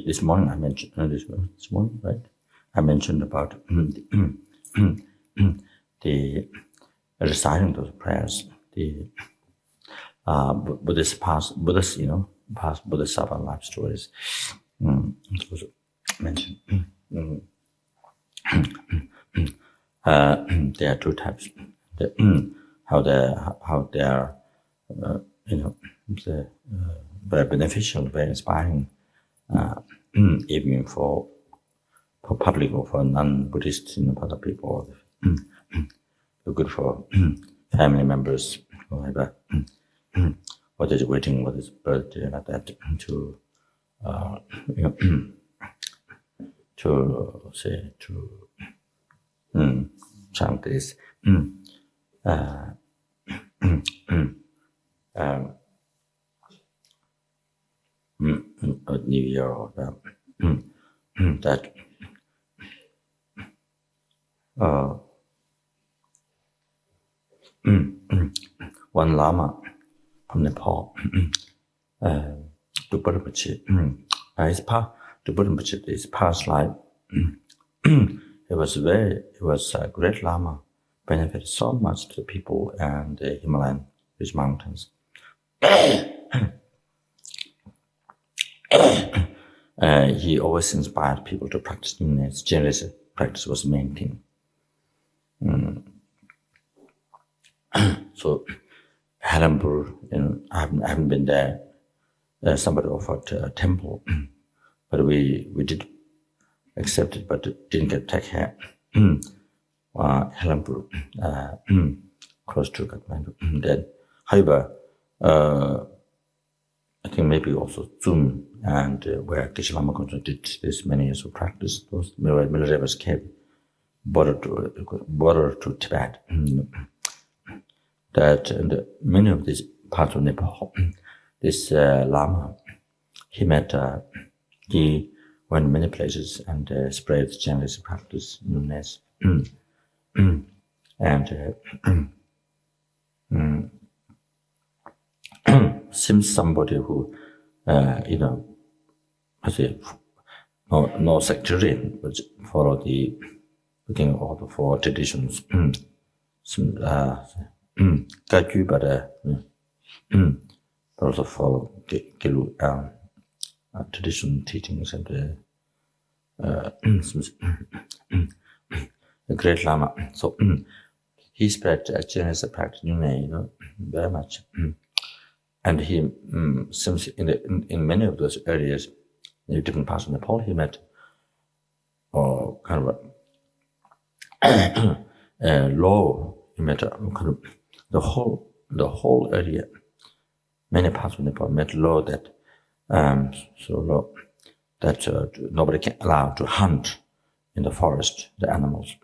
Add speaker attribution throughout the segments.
Speaker 1: this morning I mentioned, this morning, right? I mentioned about the reciting those prayers, the Buddhist past bodhisattva life stories. It was mentioned. There are two types. How they are, very beneficial, very inspiring, even for public or for non-Buddhist, other people. Good for family members, whatever. What is waiting, what is birthday, like that, to chant this. New Year or that one Lama from Nepal, Lupa Rinpoche, Lupa Rinpoche, his past life, he was a great Lama, benefited so much to the people and the Himalayan rich mountains. He always inspired people to practice nyung-näs. Generally, practice was the main thing. So, Harambur, I haven't been there. Somebody offered a temple, but we did accept it, but didn't get take care. Harambur, close to Kathmandu. Then, however, I think maybe also Zoom and where Geshe Lama did this many years of practice, those militaries came border to Tibet. That and many of these parts of Nepal, this Lama, he went many places and spread Chinese practice, nyung-näs. Seems somebody who, no sectarian, but follow the looking all the four traditions. But also follow Gelu traditional teachings and the great Lama. So he spread Chinese practice, very much. And he seems in many of those areas, in different parts of Nepal, he met kind of a law. He met kind of the whole area. Many parts of Nepal met law that nobody can allow to hunt in the forest the animals.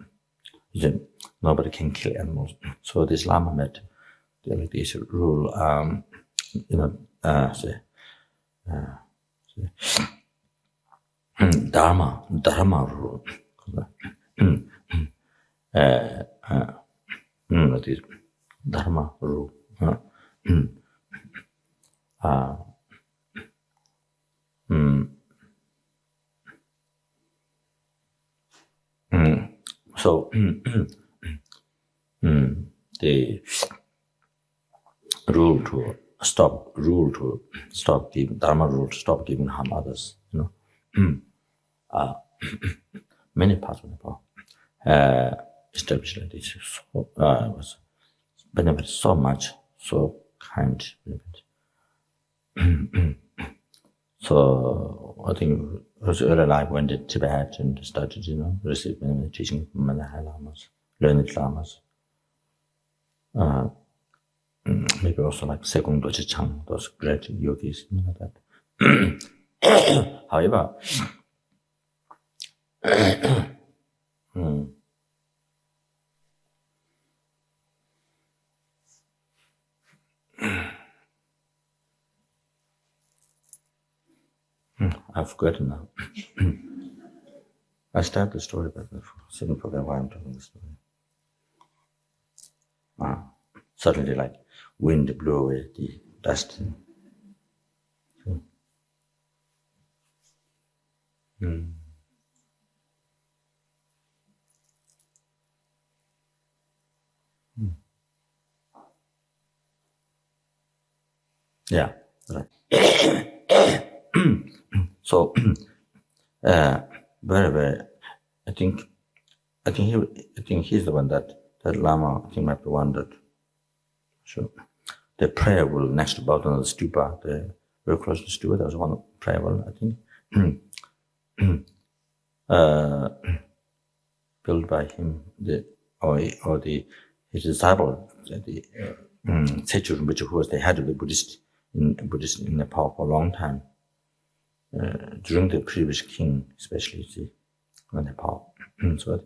Speaker 1: Nobody can kill animals. So this Lama met this rule. Dharma rule. This Dharma rule. So the rule to stop giving Dharma rule to stop giving harm others. Many parts of Nepal established like this. So, was benefited so much, so kind. So I think it was early life went to Tibet and started, receive many teaching from many high lamas, learned lamas. Maybe also like Sekung Doche Chang, those great yogis, like that. However, I've forgotten now. I started the story, but I didn't forget why I'm telling the story. Suddenly, like wind blew away the dust. Yeah, right. So, very, very. I think he's the one that Lama. I think might be the one that. So, the prayer will next to bottom of the stupa, very close to the stupa. There was one prayer well, I think, built by him, his disciple, the Preciousness Rinpoche, who was the head of the Buddhist in Nepal for a long time. During the previous king, especially in Nepal. So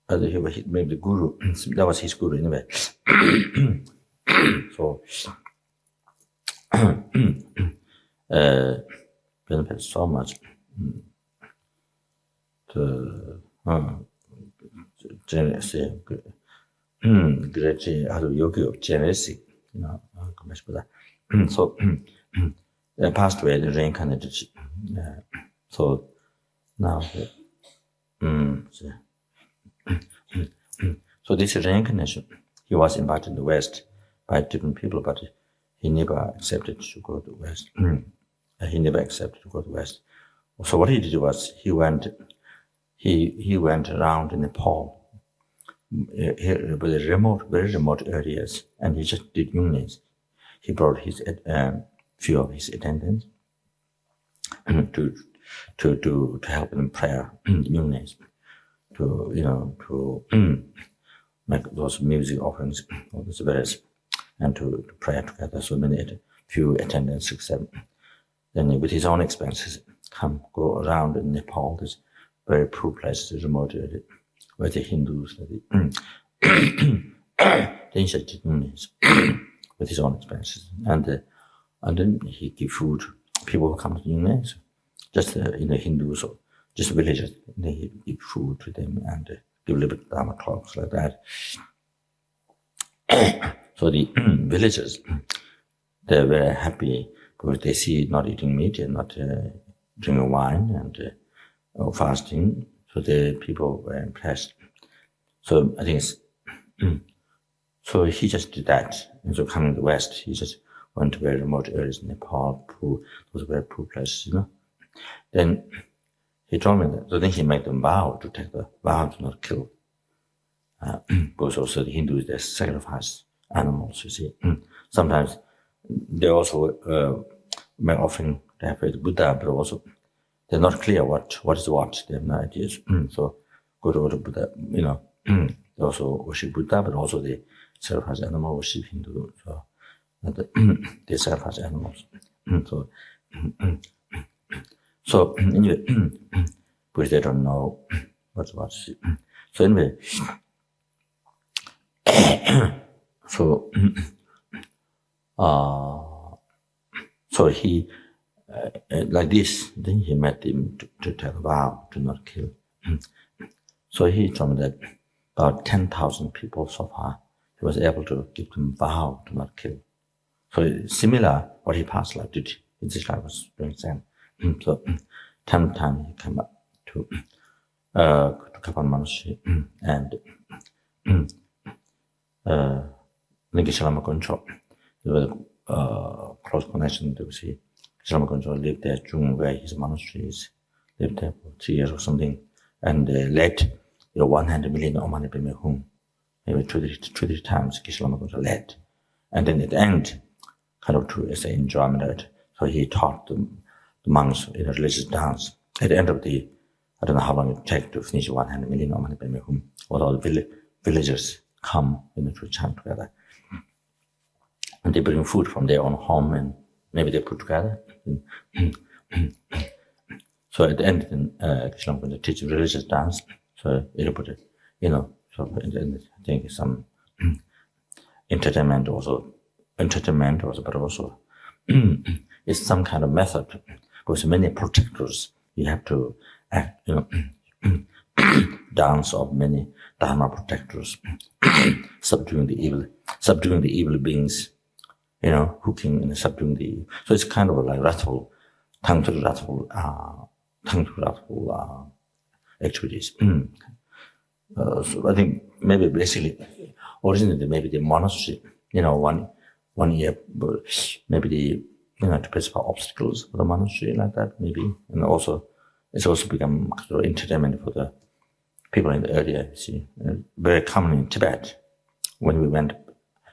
Speaker 1: he maybe the guru, that was his guru anyway. So benefits so much to generosity, great yogi of generosity, so passed away, the reincarnated. So now, so this reincarnation, he was invited to the West by different people, but he never accepted to go to the West. He never accepted to go to the West. So what he did was he went around in Nepal, with very remote areas, and he just did nyung-näs. He brought his few of his attendants to help in prayer, nyung-näs, to make those music offerings, all those various, and to pray together. So few attendants, 6, 7. Then with his own expenses, go around in Nepal, this very poor places, remote area, where the Hindus, then he did nyung-näs with his own expenses, and then he give food. People who come to nyung-näs, just Hindus or just villagers, then he give food to them and give a little bit of Dharma cloaks like that. So the villagers, they're very happy because they see not eating meat and not drinking wine and fasting. So the people were impressed. So I think so he just did that. And so coming to the West, he just went to very remote areas in Nepal, those very poor places, Then he told me that. So then he made them to take the vow to not kill. Because also the Hindus, they sacrifice animals, you see. Sometimes they also make offering to have the Buddha, but also they're not clear what is what. They have no ideas. So go to Buddha, they also worship Buddha, but also they sacrifice animal, worship Hindu. So they sacrifice animals. So anyway, because they don't know what's what. So anyway, so he like this. Then he met him to take a vow to not kill. So he told me that about 10,000 people so far, he was able to give them vow to not kill. So similar what he past life did in this life was doing the same. So time to time he came up to Kapan Monastery and Geshe Lama Goncho. There was a close connection to see Geshe Lama Goncho lived there during where his monastery is, lived there for 3 years or something, and led 100 million Omani Pime Hum. Maybe two, three times Geshe Lama Goncho led. And then at the end, kind of to say enjoyment. So he taught the monks in a religious dance. At the end of I don't know how long it takes to finish 100 million Omani Pime Hum. All the villagers come to chant together. And they bring food from their own home and maybe they put together. So at the end, Geshe Lama Goncho teach religious dance. So everybody, so I think some entertainment also, but also it's some kind of method. Because many protectors, you have to act, dance of many Dharma protectors, subduing the evil beings, hooking and subduing the evil. So it's kind of like wrathful, tongue to wrathful thankful activities. So I think maybe basically, originally maybe the monastery, 1 year, maybe to pacify obstacles for the monastery like that, maybe. And also, it's also become sort of entertainment for the people in the area, you see. Very common in Tibet. When we went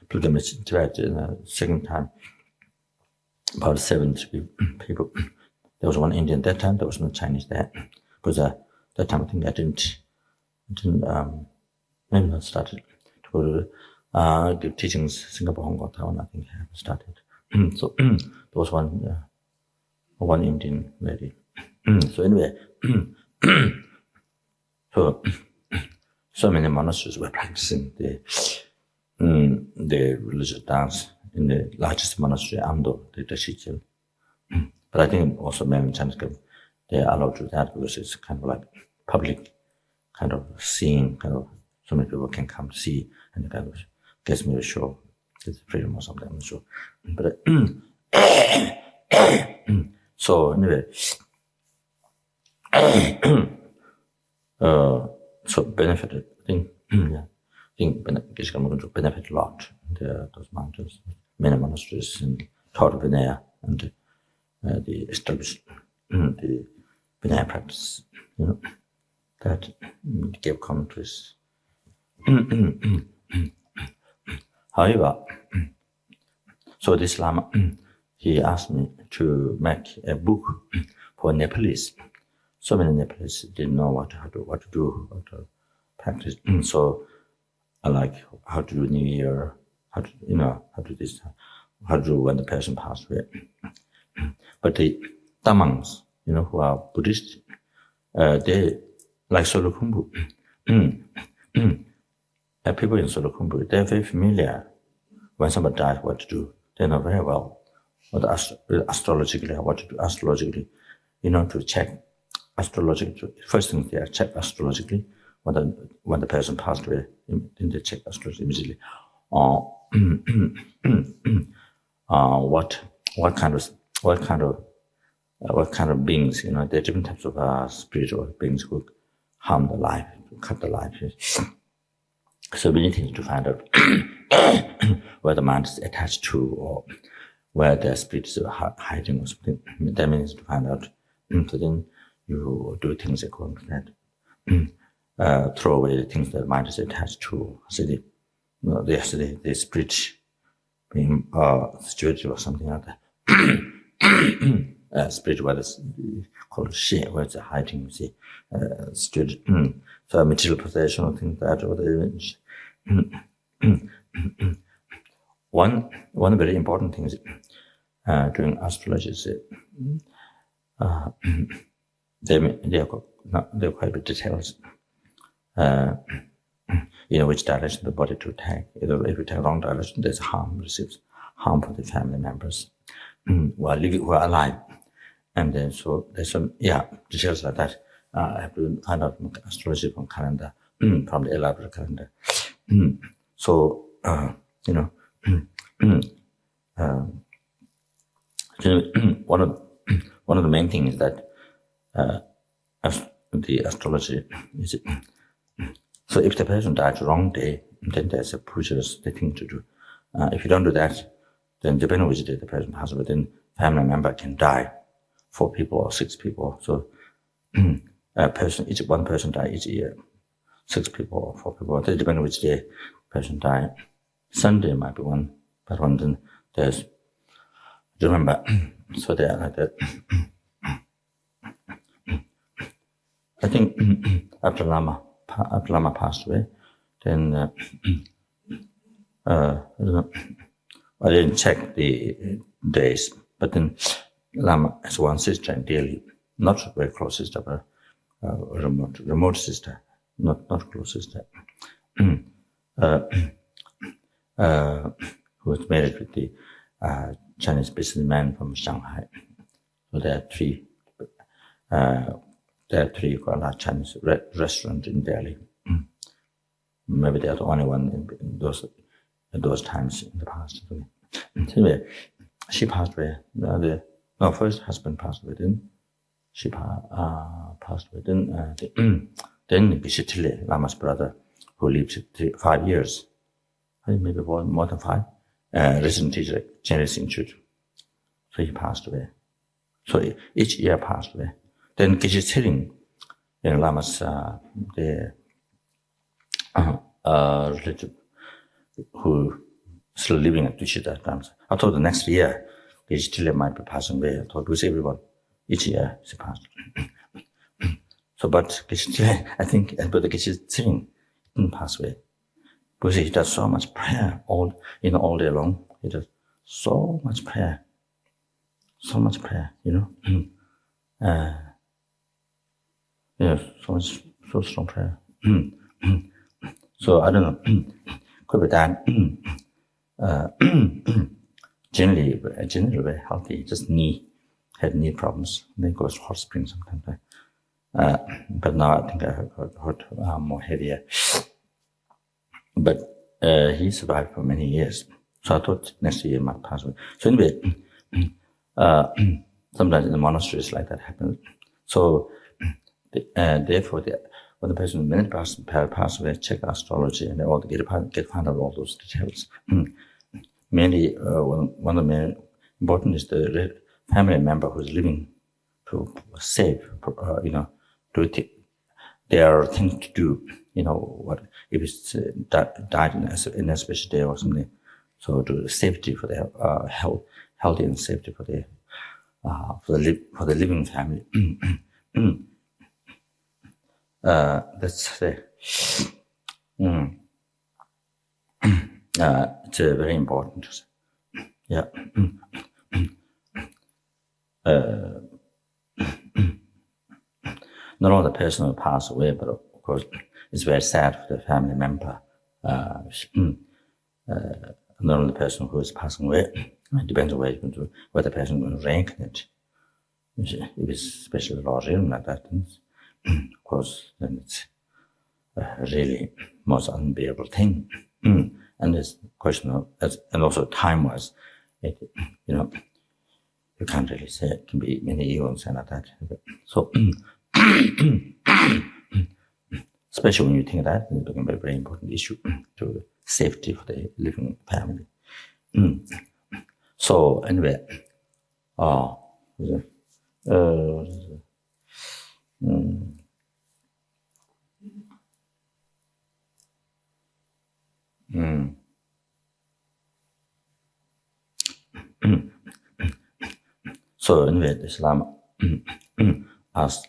Speaker 1: pilgrimage in Tibet the second time, about 70 people. There was one Indian that time, there was no Chinese there. Because that time I think I didn't maybe not started to go to give teachings Singapore, Hong Kong, Taiwan, I think I haven't started. So there was one Indian lady. So anyway, so many monasteries were practicing the religious dance in the largest monastery, Amdo, the Dashikil. But I think also many Chinese people, they are allowed to do that because it's kind of like public kind of seeing, kind of so many people can come to see and kind of gets me a show. It's freedom or something, I'm sure. But so anyway, so benefited, I think, I think Geshe benefit a lot. Those mountains, many monasteries in taught Vinaya and the established the Vinaya practice, that gave commentaries. However, so this Lama, he asked me to make a book for Nepalese. So many Nepalese didn't know what to do, how to practice. So I like how to do New Year, how to do this, how to do when the person passed away. But the Tamils, who are Buddhist, they like Solo Khumbu. People in Solo Khumbu, they're very familiar when somebody dies, what to do. They know very well astrologically, what to do astrologically, to check astrologically. First thing they check astrologically when the person passed away, then they check astrologically immediately. What kind of beings, there are different types of spiritual beings who harm the life, cut the life. So we need to find out where the mind is attached to, or where the spirit is hiding or something. That means to find out. So then you do things according to that. Throw away the things that the mind is attached to. So the spirit being situated or something like that. Spirit, where it's called shit, where it's hiding, you see. So material possession or things like that, or the image. One very important thing is during astrology is they're quite a bit details. Which direction the body to take. If you take wrong direction, there's receives harm for the family members who are alive. And then so there's some details like that. I have to find out from astrology from calendar, from the elaborate calendar. So one of the main things is that the astrology is. So if the person died wrong day, then there's a previous thing to do. If you don't do that, then depending on which day the person passes away, then family member can die, 4 people or 6 people. So one person die each year, 6 people or 4 people. Then depending on which day the person die. Sunday might be one, but then there's. Do you remember? So they are like that. I think after Lama passed away, then I didn't check the days, but then Lama has one sister in Delhi, not very close sister, but remote sister, not close sister, who was married with the Chinese businessman from Shanghai. So there are 3 quite large Chinese restaurants in Delhi. Maybe they are the only one in those times in the past. Anyway, she passed away. First husband passed away, then she passed away. Then Geshe Lama's brother, who lived 5 years, maybe more than 5, resident teacher at Chinese Institute. So he passed away. So each year passed away. Then Geshe Lama's the relative who still living at Dushi at times. I thought the next year Geshe might be passing away. I thought with everyone, each year she passed. So, but Geshe, I think, but the Geshe didn't pass away because he does so much prayer all day long. He does so much prayer, so strong prayer. So I don't know. Could be that. Generally very healthy. Just had knee problems. Then goes hot spring sometimes. But now I think I heard more heavier. But he survived for many years. So I thought next year he might pass away. So anyway, sometimes in the monasteries like that happens. So therefore, when the person pass away, check astrology and all get find out all those details. Mainly, one of the main important is the family member who's living to save. There are things to do. What if it's died in a special day or something. So to safety for their healthy and safety for the living family. That's it's very important. Yeah. Not only the person who passed away, but of course it's very sad for the family member. Not only the person who is passing away. It depends on whether the person will reincarnate. If it's especially large illness like that, of course, then it's really most unbearable thing. And this question of, and also time-wise, you can't really say it can be many eons and like that. So, especially when you think of that, it becomes a very important issue to safety for the living family. So anyway, so anyway, this Lama asked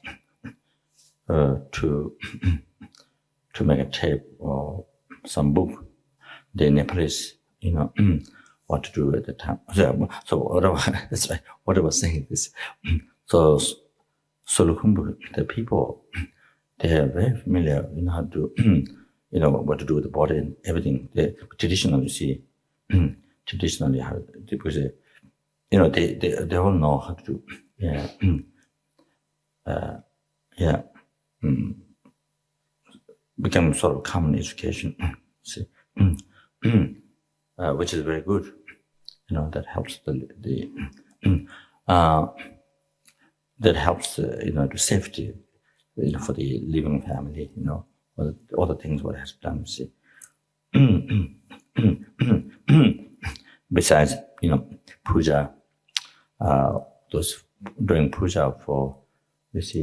Speaker 1: to make a tape or some book. The Nepalese, what to do at the time. So that's right. What I was saying is, so Lukumbu, the people, they are very familiar, how to do, what to do with the body and everything. They traditionally how, because they all know how to do. Become sort of common education. See. Which is very good, that helps that helps the safety, for the living family, all the things what has done. See, besides puja, those doing puja for this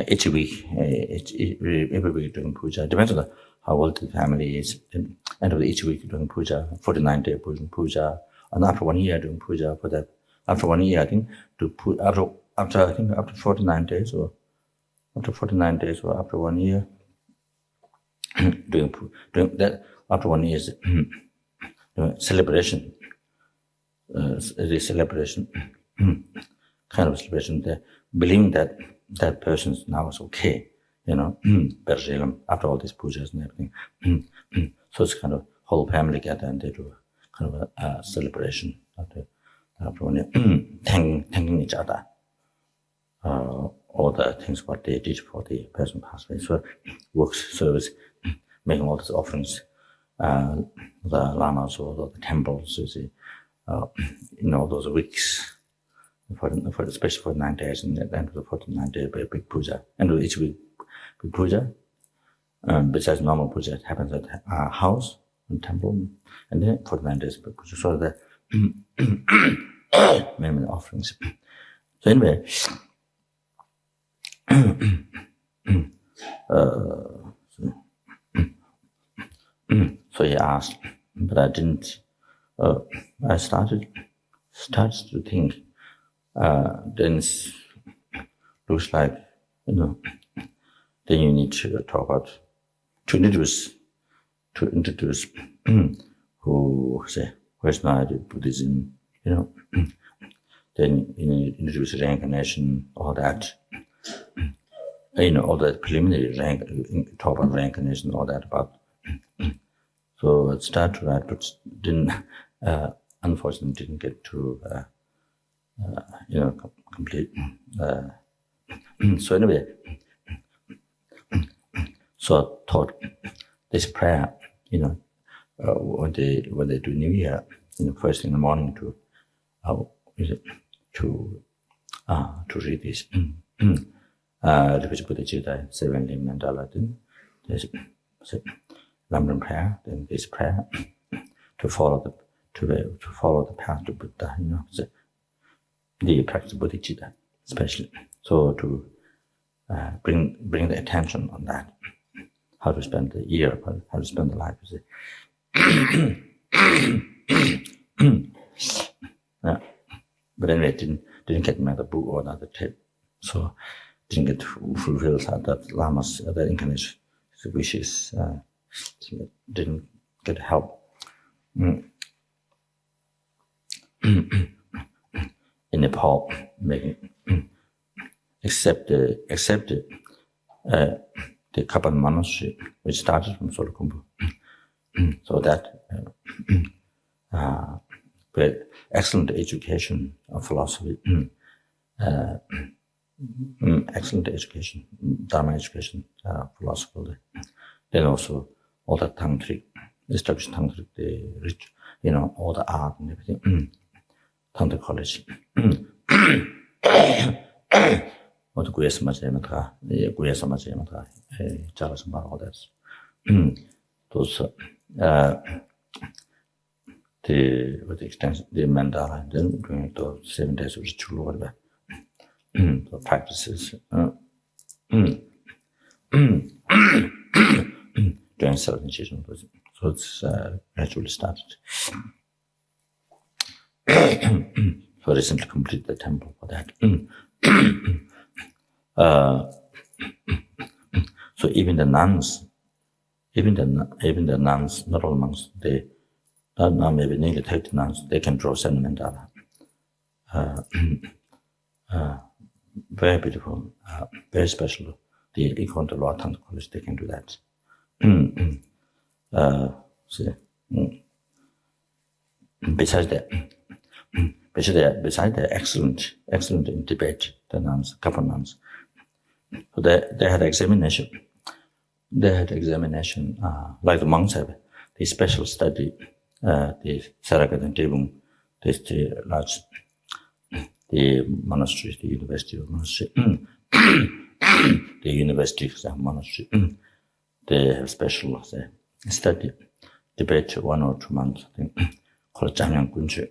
Speaker 1: each week, every week doing puja. Depends on how old the family is. End of each week doing puja, 49-day puja, and after 1 year doing puja for that. After 1 year, I think after 49 days or after 1 year doing that. After 1 year is celebration. The celebration kind of celebration. There, believing that that person now is okay. After all these pujas and everything. So it's kind of whole family gather and they do kind of a celebration after 1 year, thanking each other. All the things what they did for the person passed away. So works, service, making all these offerings, the lamas or the temples, you see, those weeks, especially for 9 days, and then for the 49 days, big puja. And each week, big puja. Besides normal puja, it happens at our house and temple, and then 49 days, big puja. So the many offerings. So anyway, so he asked, but I didn't. I started to think. Then it looks like, then you need to talk about to introduce who is not Buddhism, then introduce reincarnation, all that. All that preliminary talk about reincarnation, all that about. So it started to write, but didn't, unfortunately, didn't get to, complete. So anyway, so I thought this prayer, when they do New Year, first in the morning to read this. Rinpoche Buddha 7 lim mandala, then there's Lama prayer, then this prayer to follow the path to Buddha, the practice of bodhicitta, especially. So to bring the attention on that, how to spend the year, how to spend the life. Yeah. But anyway, didn't get another book or another tape, so didn't get to fulfill that Lama's that incarnation wishes. Didn't get help. In Nepal, except the Kapan monastery, which started from Solakumbu. So that excellent education of philosophy, excellent education, Dharma education, philosophy. Then also all the tantric, established tantric, the rich, all the art and everything. Tantric college. What the Guya Samajamatra, Jalasamba, all that. Those the extension, the mandala, then doing the 7 days of ritual, whatever. The practices. Doing self-initiation. So it's gradually started. So recently completed the temple for that. So even the nuns, not all monks, they now maybe nearly 30 nuns, they can draw 7 mandala. Very beautiful, very special. The equal to Lower Tantra College, they can do that. Besides the excellent in debate, the nuns, couple nuns, so they had examination. Like the monks have the special study, the Saragat and Devung, the large, the monasteries, the university of monastery, the universities of monastery, they have special study, debate 1 or 2 months, I think, called Jamyang Kunche.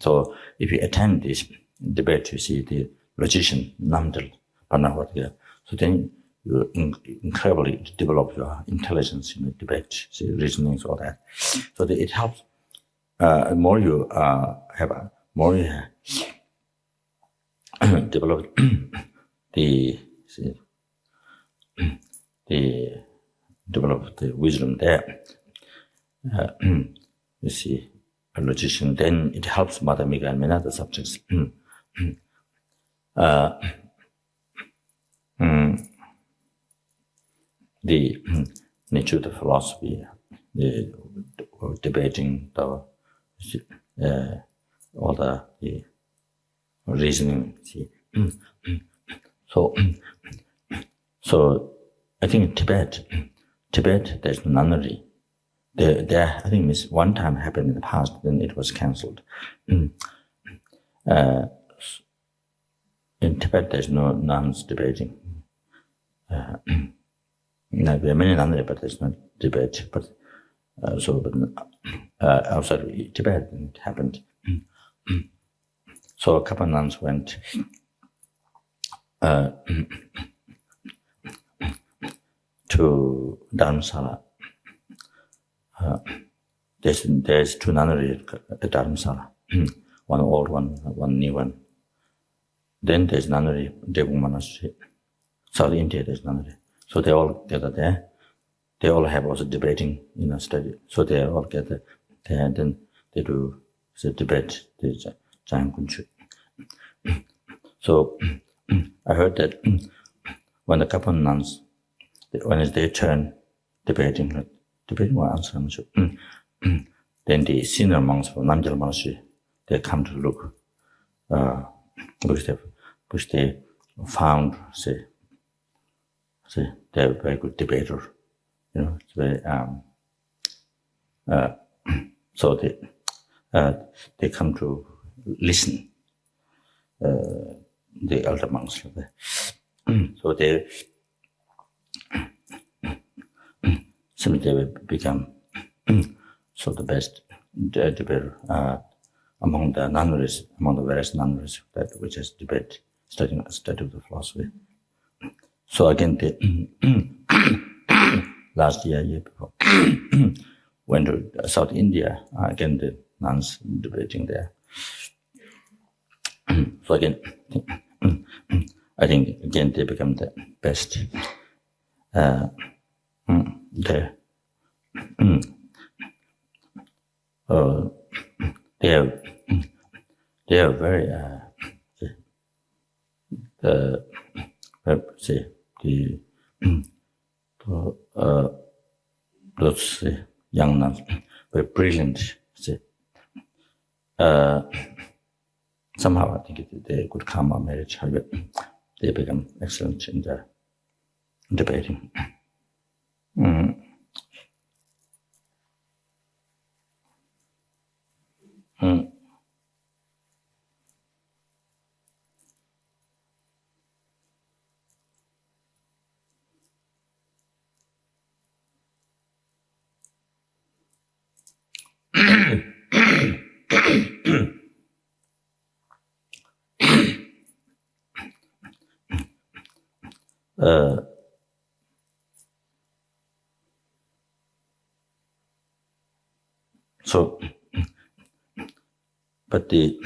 Speaker 1: So if you attend this debate, you see the logician, Namdal, Panahwatya, so then you incredibly develop your intelligence in the debate, see reasonings, all that. So it helps. More you develop develop the wisdom there. You see, a logician, then it helps Madhyamika and many other subjects. The nature of the philosophy, the debating, all the reasoning. See. So I think in Tibet there's nunnery. there I think this one time happened in the past, then it was cancelled. In Tibet, there's no nuns debating. There are many nuns, but there's no debate. But outside of Tibet, it happened. So a couple of nuns went to Dharamsala. There's two nunneries at Dharamsala, one old one new one. Then there's nunnery, Devung Monastery. South India, there's nunnery. So they all gather there. They all have also debating, study. So they all gather there, and then they do the debate, the Jang Kunchu. So I heard that when the couple of nuns, when it's their turn debating one answer, then the senior monks from Namgyal Monastery, they come to look, because they found, they're a very good debater, it's very, so they come to listen, the elder monks. So they become so the best debater among the nunneries, among the various nunneries that which is debate, study of the philosophy. So again, last year before, went to South India. Again, the nuns debating there. So again, I think again they become the best. They are very those young nuns, very brilliant. Somehow I think they could karma marriage. They become excellent in the debating. So, but the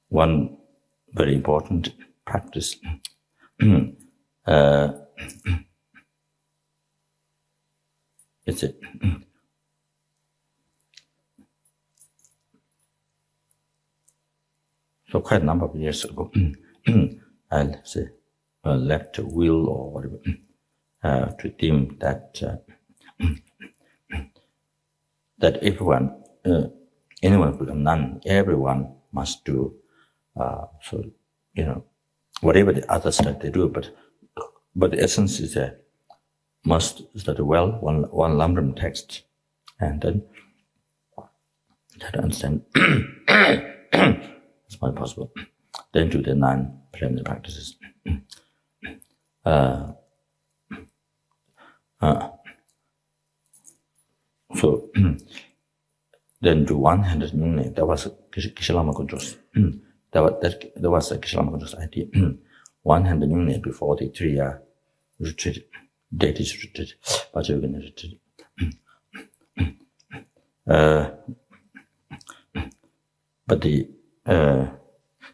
Speaker 1: one very important practice it's a so quite a number of years ago, I'll say left will or whatever to deem that that everyone, anyone become nun, everyone must do whatever the others that they do, but the essence is that must study well one Lamrim text, and then try to understand as much as possible. Then do the 9 preliminary practices. So then do 100 nyung-näs. That was Geshe-Lama Khuntros. That was Geshe-Lama Khuntros idea. 100 nyung-näs before the 3-year retreat, deities retreat, Vajrayana retreat. But the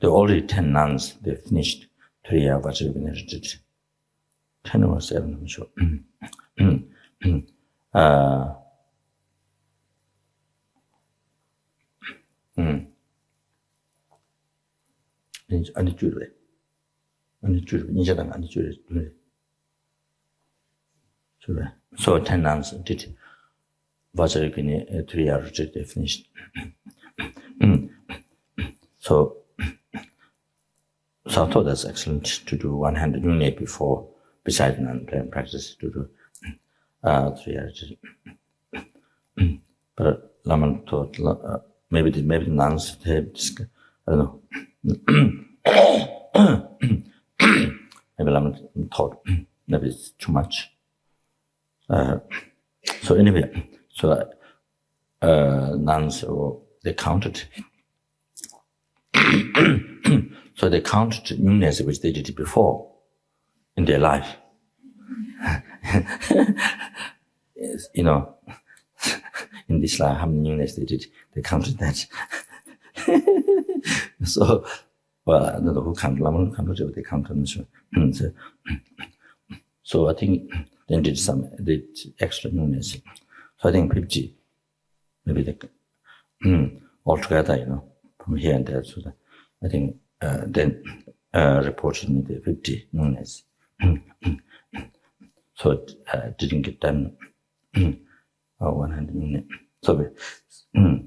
Speaker 1: already 10 nuns, they finished 3-year Vajrayana retreat. 10 or 7, I'm sure. So 10 nuns did Vajrayana 3-year retreat, they finished. So I thought that's excellent to do 100 nyung-näs before besides non-planned practice to do 3 years. But Lama thought maybe the nuns have I don't know. Maybe Lama thought maybe it's too much. So anyway, so nuns they counted. So they counted nyung-näs which they did before in their life. Yes, you know, in this life, how many nyung-näs they did, they counted that. So, well, I don't know who counted, Lama counted, but they counted. So I think they did extra nyung-näs. So I think 50, maybe they, altogether, you know, from here and there. So that I think then reported me the 50 nyung-näs. So it didn't get done 100 nyung-näs. So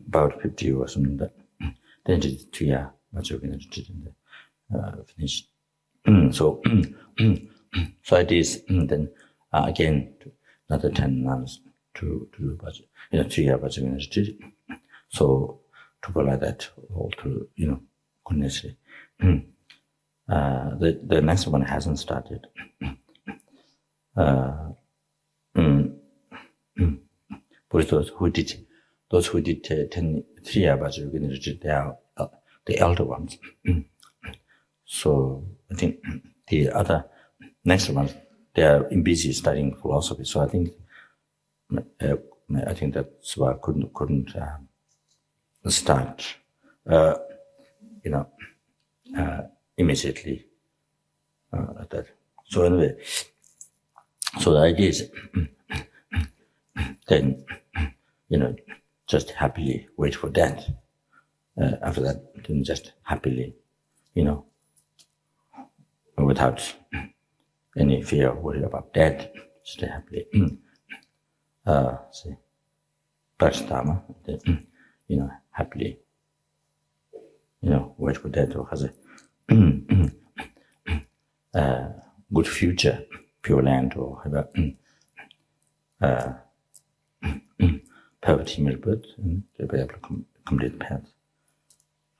Speaker 1: about 50 or something like that. Then did 2 years, but you can finish. So I did then again another 10 months to do budget, 3 years budget university. So to go like that all to continuously. The next one hasn't started. But those who did 3 years budget university, they are the elder ones. So I think the other next ones, they are busy studying philosophy. So I think that's why I couldn't start immediately like that. So anyway, so the idea is then just happily wait for death. After that, then just happily, without any fear or worry about death, just happily practice Dharma, then, happily, wait for death or has a good future, pure land or have a perfect human birth, and they'll be able to complete the path.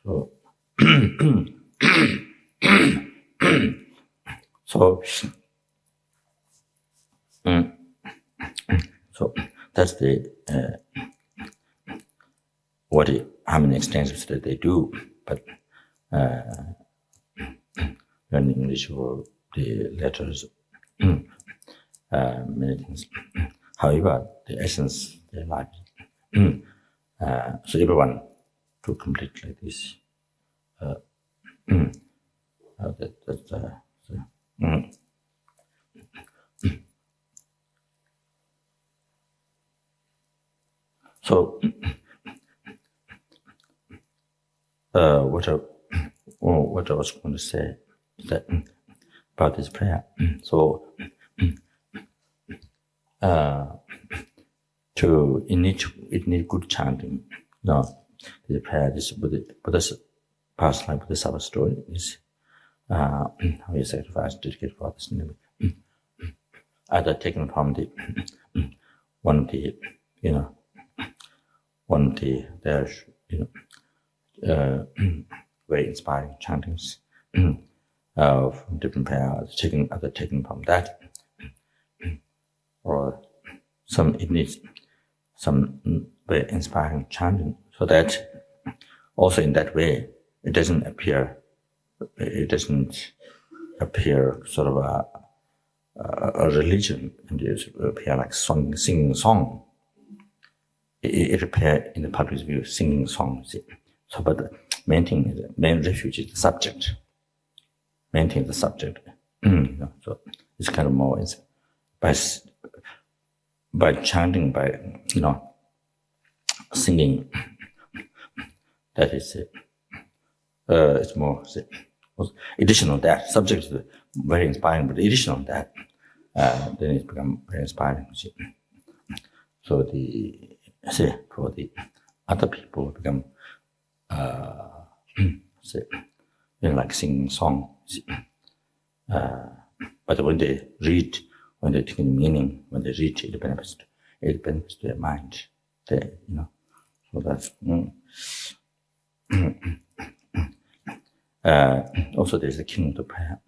Speaker 1: So, so that's how many extensions that they do, but learning English or the letters, many things. However, the essence, their life. So everyone to complete like this. So what I was going to say is that about this prayer. So it need good chanting. No, the prayer, this Buddha's past life, Bodhisattva story is how he sacrificed, dedicated for others. Either taken from the one of the there's very inspiring chantings from different prayers, taken from that, or it needs some very inspiring chanting, so that also in that way it doesn't appear sort of a religion, and it appear like singing song. It appear in the public's view singing song. So, but the main thing is main refuge is the subject. Main thing is the subject. So it's kind of more by chanting, by singing. That is it. It's more additional that subject is very inspiring, but additional that then it becomes very inspiring. So for the other people become like singing song. but when they read, when they take in meaning, when they read, it benefits their mind. So that's also there's the kingdom of prayer.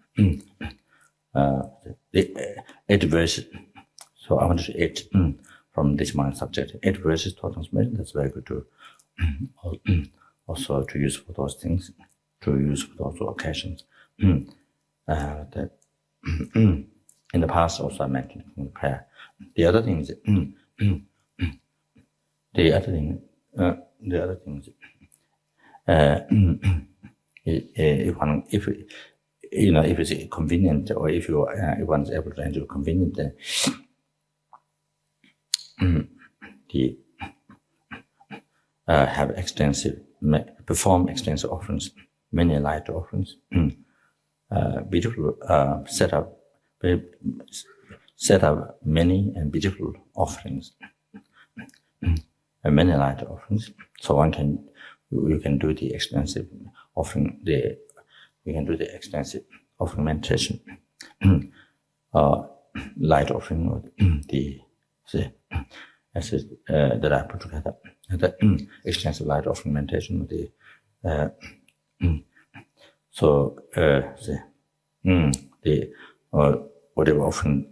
Speaker 1: The 8 verses. So I want to read from this morning's subject. 8 verses to transmission. That's very good to also to use for those things, to use for those occasions. That in the past also I mentioned in prayer. The other thing is if it's convenient, or if one is able to handle convenient, then perform extensive offerings, many light offerings, beautiful set up many and beautiful offerings, many light offerings. So you can do the extensive offering. We can do the extensive offering meditation, light offering, or that I put together. The extensive light offering meditation. Whatever offering,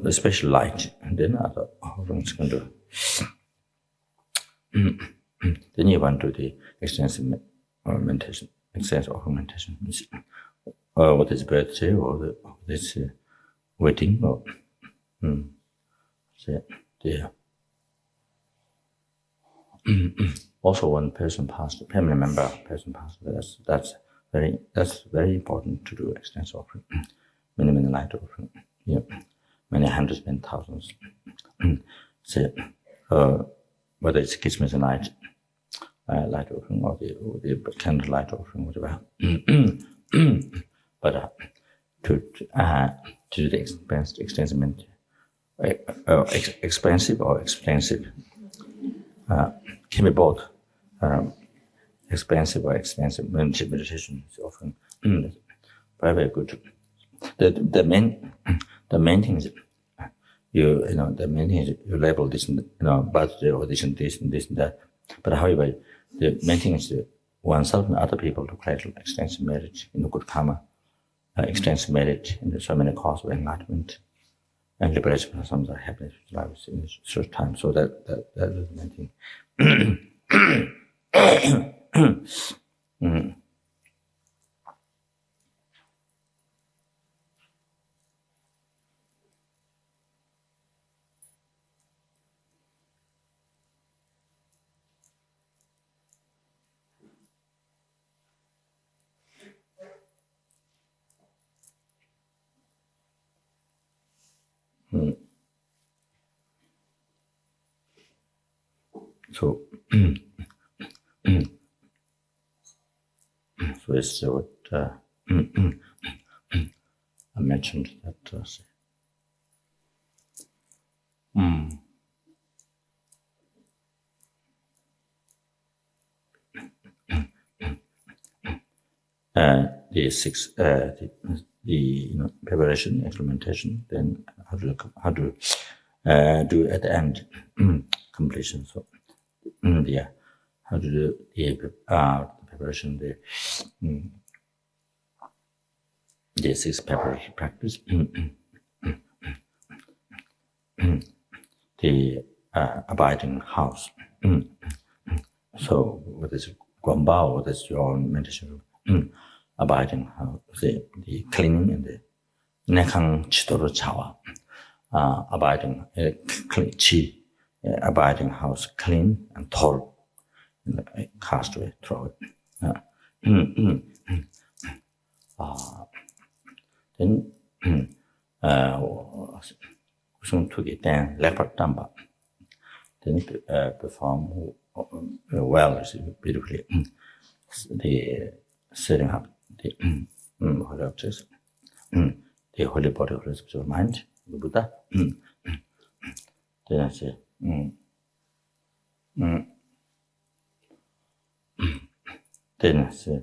Speaker 1: the special light, and then other offerings can do. Then you want to do the extensive meditation, extensive offering meditation. What is birthday, or this wedding, or also one person passed, a family member person passed. That's very important to do extensive offering, many light offering. Many hundreds and thousands. Whether it's Christmas night light offering, or the candle light offering, whatever. But to do the expensive or expensive, can be both. Expensive or expensive meditation is often very good. The main thing is you label this, birthday, or this and that. But however, the main thing is oneself and other people to create extensive marriage in the good karma, extensive marriage in so many causes of enlightenment and liberation from some happiness lives in a short time. So that is the main thing. So it's what I mentioned that. The 6, the preparation, implementation, then how to do at the end completion. So how to do the preparation, the 6 preparatory practice, the abiding house. So what is Guambao? What is your meditation? Abiding house, the cleaning and the nekang chitoro chawa. Abiding chi, abiding house, clean and thorough, cast away, throw it. Then kusung to the leopard tamba. Then perform well, beautifully. The setting up the holy objects, the holy body of the mind, the Buddha. Then I say, then I say,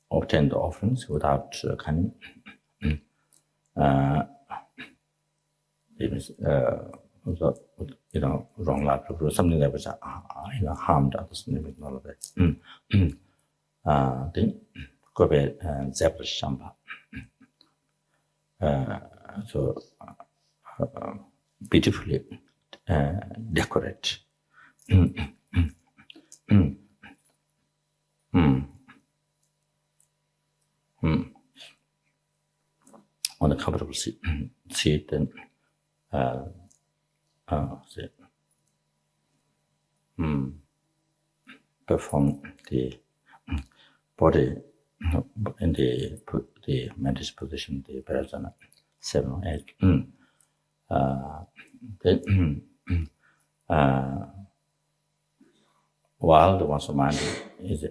Speaker 1: obtain the offerings without cunning. Even, wrong love, something that was harmed others, and all of that. Then go back and Zebra Shamba. So beautifully decorate. On a comfortable seat, and perform the body in the meditation position, the Parasana 7 or 8. Then, while the one's mind is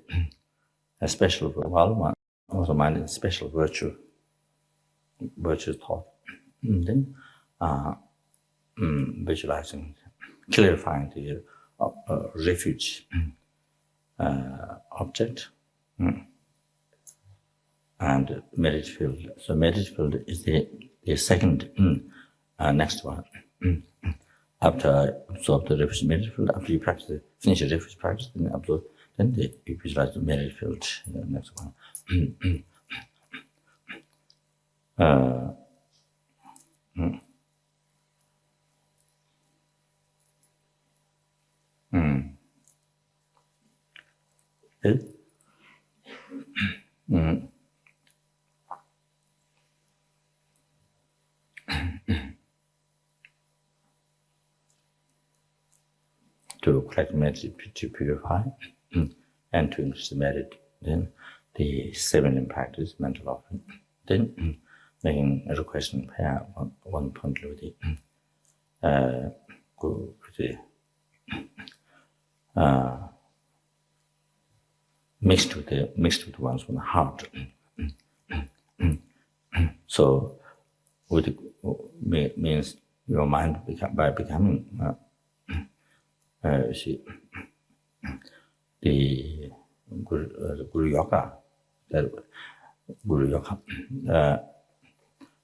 Speaker 1: a special, while one's mind is a special virtue thought, then visualizing, clarifying the refuge object and meditative field. So meditative field is the second next one. After absorb the refuge meditative field, after you finish the refuge practice, then absorb, then you visualize the meditative field. Next one. To collect merit, to purify, and to increase the merit. Then the 7 in practice, mental offering. Then making a request in prayer, one point with the go with the mixed with one's own heart. So with means your mind by becoming the Guru Yoga,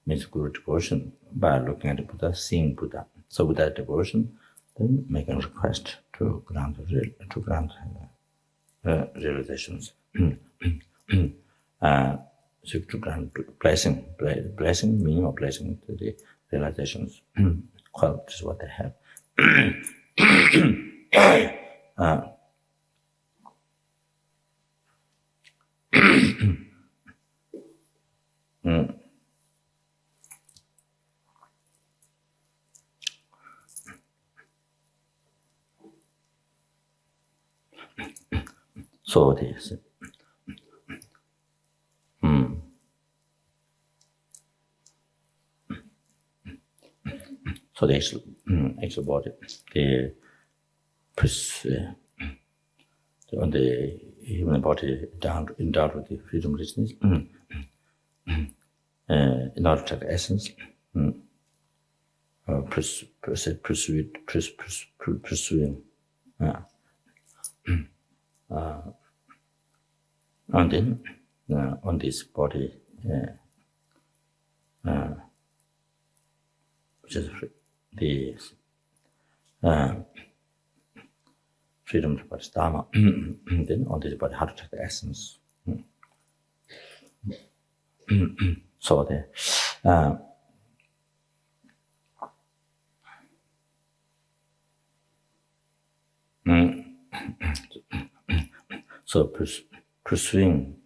Speaker 1: means Guru devotion by looking at the Buddha, seeing Buddha. So with that devotion, then make a request to grant realizations. So to grant blessing, meaning of blessing to the realizations, qualities what they have. So this. So the actual body, the human body endowed with the freedom, richness, in order to have essence, pursuing, and then on this body, which is the freedom to practice Dharma, and then on this body, how to take the essence. So the so pursuing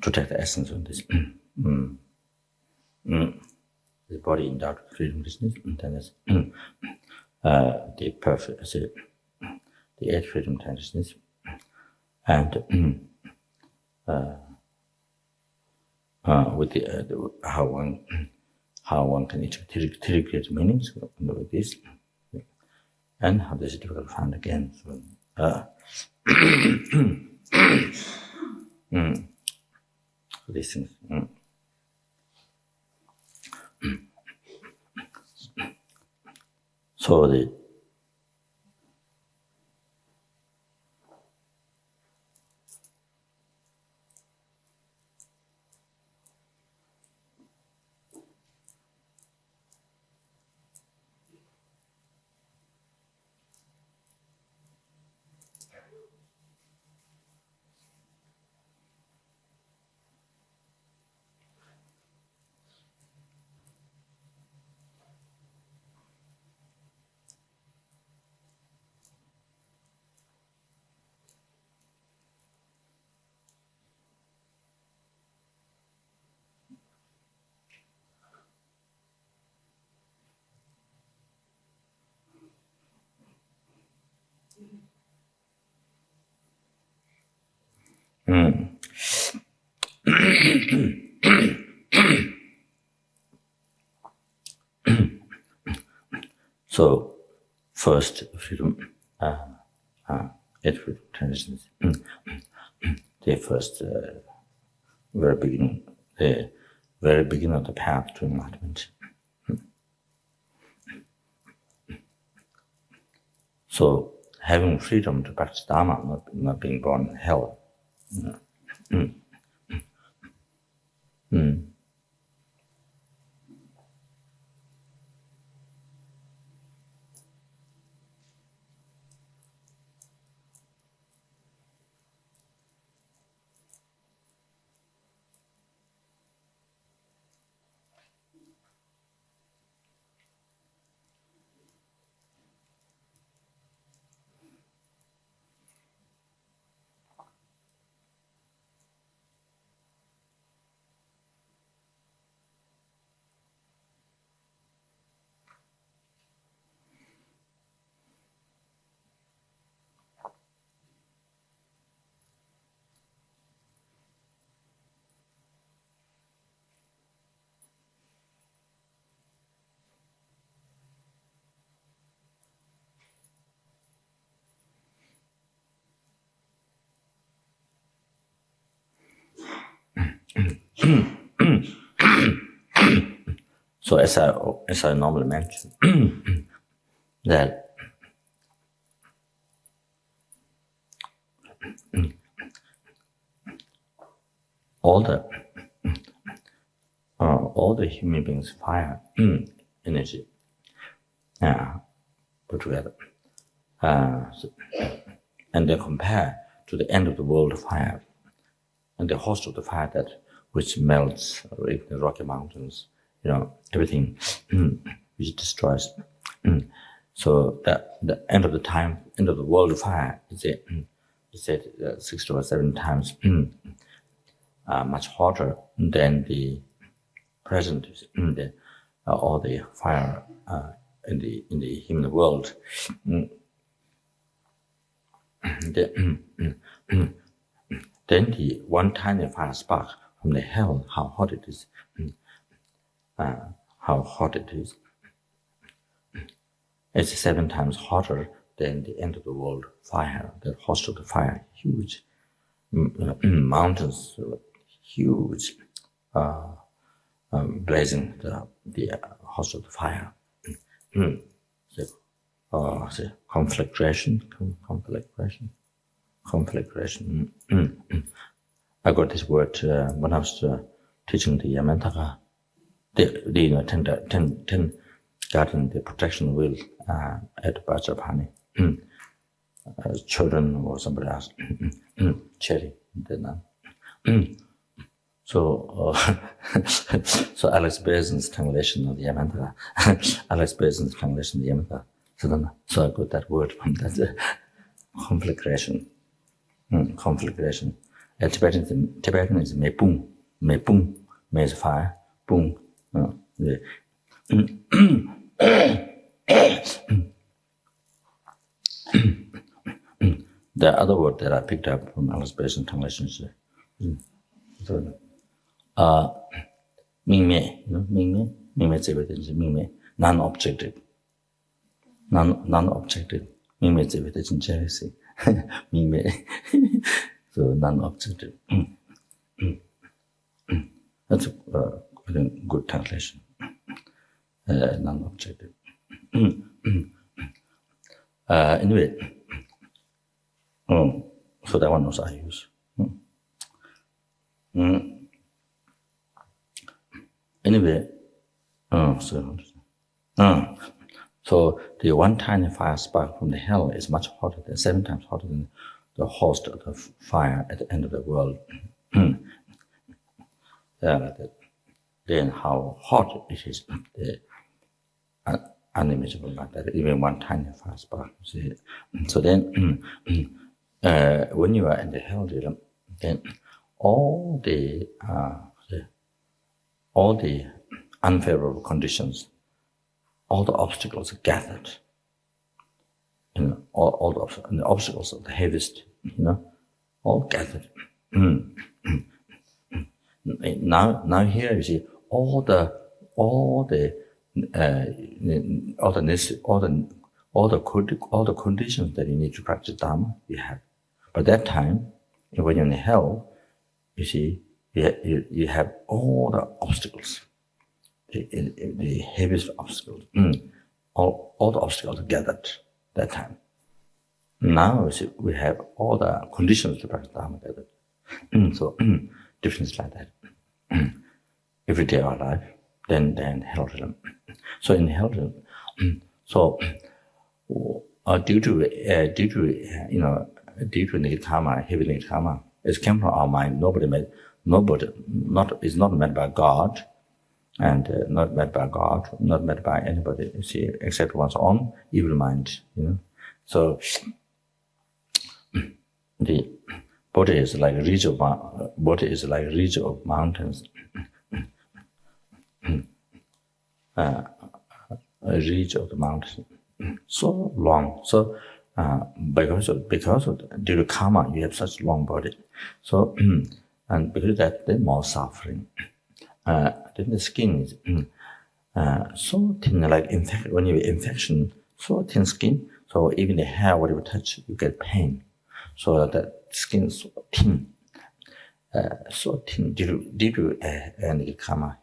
Speaker 1: to take the essence of this. The body endowed with freedom, richness, and then the perfect, the 8 freedom, richness, and with the how one can integrate meanings with this, and how this is difficult to find again. So, these things. So So, first freedom, eight freedom traditions. The first, very beginning of the path to enlightenment. So, having freedom to practice Dharma, not being born in hell. So as I normally mention, that all the human beings' fire energy put together, and they compare to the end of the world fire, and the host of the fire that which melts the Rocky Mountains, everything which destroys. So that the end of the world fire is said 6 or 7 times much hotter than the present all the fire in the human world. Then the one tiny fire spark from the hell, how hot it is. It's 7 times hotter than the end of the world fire, the host of the fire, huge mountains, huge blazing the host of the fire. The conflagration. I got this word when I was teaching the Yamantaka, the 10 garden, the protection wheel at Bajapani. Children or somebody else, Cherry. So Alex Basin's translation of the Yamantaka, So I got that word from that conflagration. Tibetan is mepung. Mepung means fire. Pung. The other word that I picked up from Alice Basin translation is mingme. Mingme, non-objective. Non-objective. Mingme jealousy. Mingme. So non-objective. That's a good translation. Non-objective. Anyway, so that one was I use. Anyway, so the one tiny fire spark from the hell is much hotter than 7 times hotter than the host of the fire at the end of the world. Then how hot it is, unimaginable like that, even one tiny fire spark. So then, when you are in the hell realm, then all the unfavorable conditions, all the obstacles are gathered. All the obstacles are the heaviest, all gathered. Now here you see all the conditions that you need to practice Dharma you have. But that time, when you're in hell, you see, you have all the obstacles, the heaviest obstacles, all the obstacles gathered that time. Now you see, we have all the conditions to practice Dharma gathered. So difference like that. Every day of our life, then hell realm. So in hell realm, due to negative karma, heavy negative karma, it came from our mind. Is not met by God, and not met by God, not met by anybody. You see, except one's own evil mind. So the body is like a region of mountains. A ridge of the mountain, so long. So because of due to karma, you have such long body. So and because of that, there's more suffering. Then the skin is so thin, like when you have infection, so thin skin. So even the hair, whatever touch, you get pain. So that skin is so thin due to negative karma,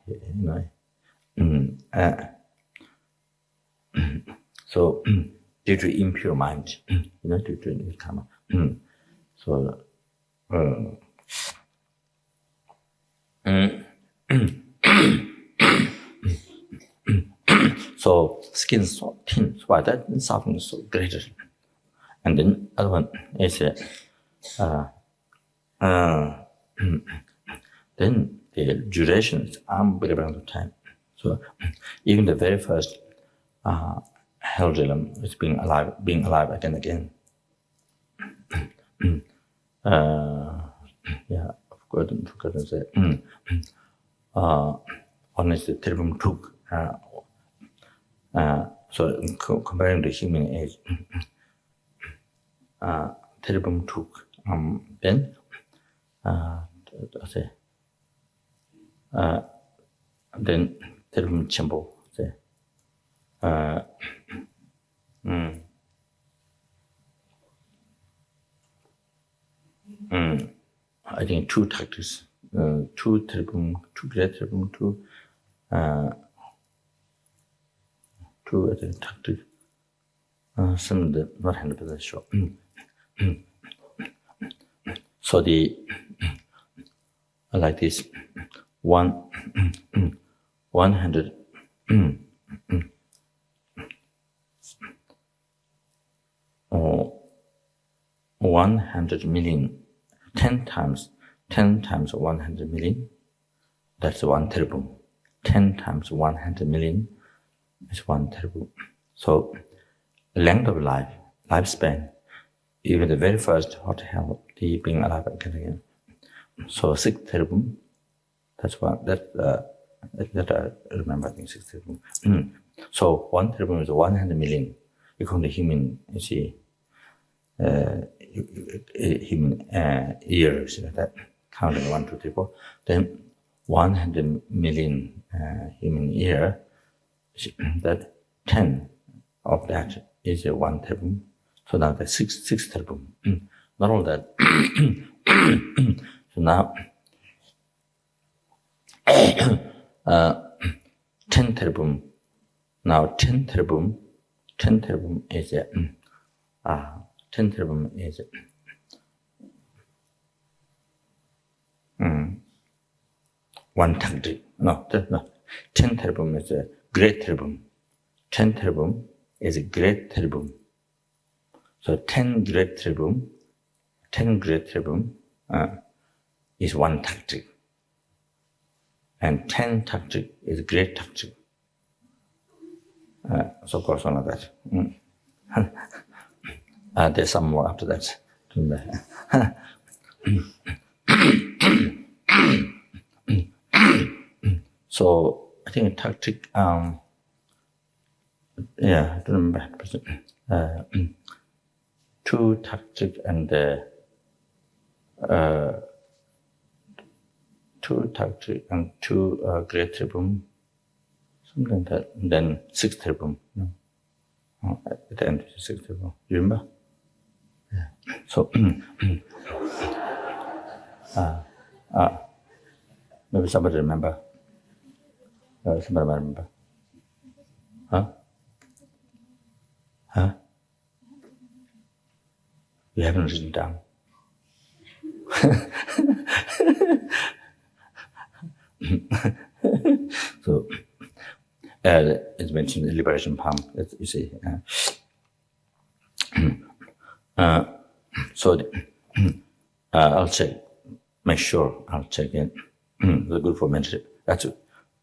Speaker 1: so due to impure mind, due to karma. So so skin is so thin, so why that suffering is so greater. And then other one is then the duration is unbelievable time. So even the very first hell realm is being alive again and again. Forgot to say. One is the Tribum Tuk. So comparing the human age, Tribum Tuk. Then then Tribum Chimbo. I think two tactics, two great tribum, two tactics. Some not 100% sure. So the like this 100 100 million, 10 times 100 million, that's one tribum. 10 times 100 million is one tribum. So length of life, lifespan, even the very first hot hell, the being alive again. So 6 tribum, that's one, that I remember, I think 6 tribum. So one tribum is 100 million. You call the human, you see, human years, that counting 1, 2, 3, 4. Then 100 million human year, that 10 of that is a one tribum. So now that's 6 tribum. Not all that. So now 10 tribum. Now 10 tribum is a 10 tribum is one tactic. No. 10 tribum is a great tribum. 10 tribum is a great tribum. So 10 great tribum is one tactic. And 10 tactic is a great tactic. So of course one of that. There's some more after that. So I think tactic, I don't remember. 2 tactic and 2 taktik and 2 great tribum, something like that, and then 6 tribum. At the end, 6 tribum. You remember? Yeah. So, maybe somebody remember. Somebody might remember. Huh? You haven't written down. So, it's mentioned in Liberation Palm, you see. So, I'll check, make sure I'll check it. The good for meditation. That's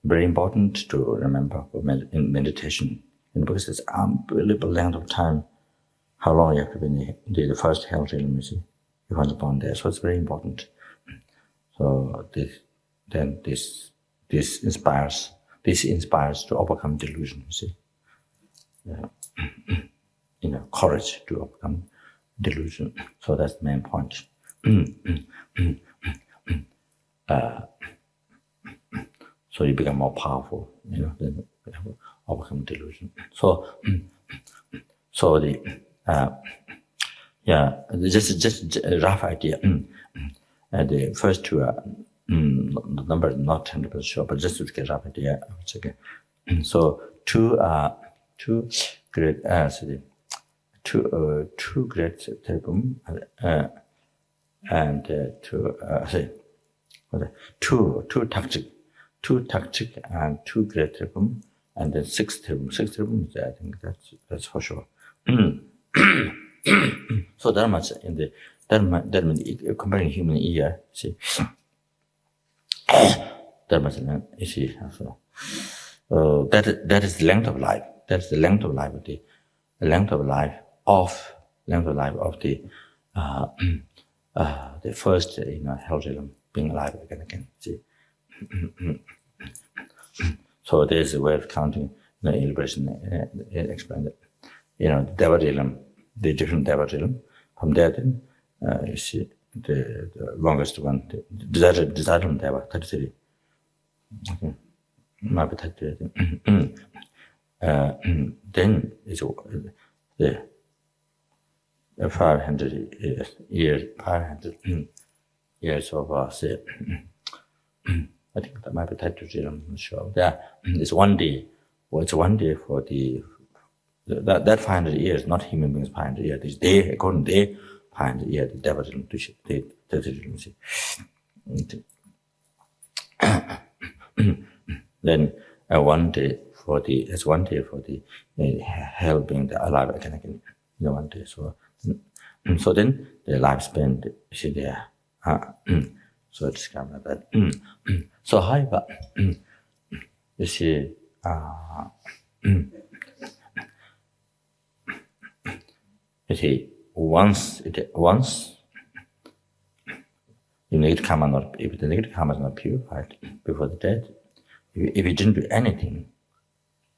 Speaker 1: very important to remember in meditation, because it's unbelievable length of time. How long you have to be in the first health realm, you see, if one's born there. So it's very important. So this inspires to overcome delusion, you see. Courage to overcome delusion. So that's the main point. So you become more powerful, then overcome delusion. So just a rough idea. The first 2 are the number is not 100% sure, but just to get a rough idea. So 2 great two great tribum and two taktik and 2 great tribum, and then 6 tribum. 6 tribum, I think that's for sure. So Dharma in the Dharma comparing human ear, see. Dharma, you see. So, that is the length of life. That's the length of life of the first health realm, being alive again. See. So there's a way of counting. In Liberation explained it. The Deva realm, the different Deva realm. From there, then you see the longest one, the desirable Deva, 33. Okay, maybe 33. Then it's the 500 years of say. I think that might be 33. I'm not sure. It's 1 day. Well, it's 1 day for that 500 years, not human beings 500 years. This day, according to day, 500 years, the devil didn't see. Then 1 day for the hell being alive again, 1 day. So then the lifespan, you see there. So it's kind of like that. So however, you see, once the negative karma if the negative karma is not purified before the death, if you didn't do anything,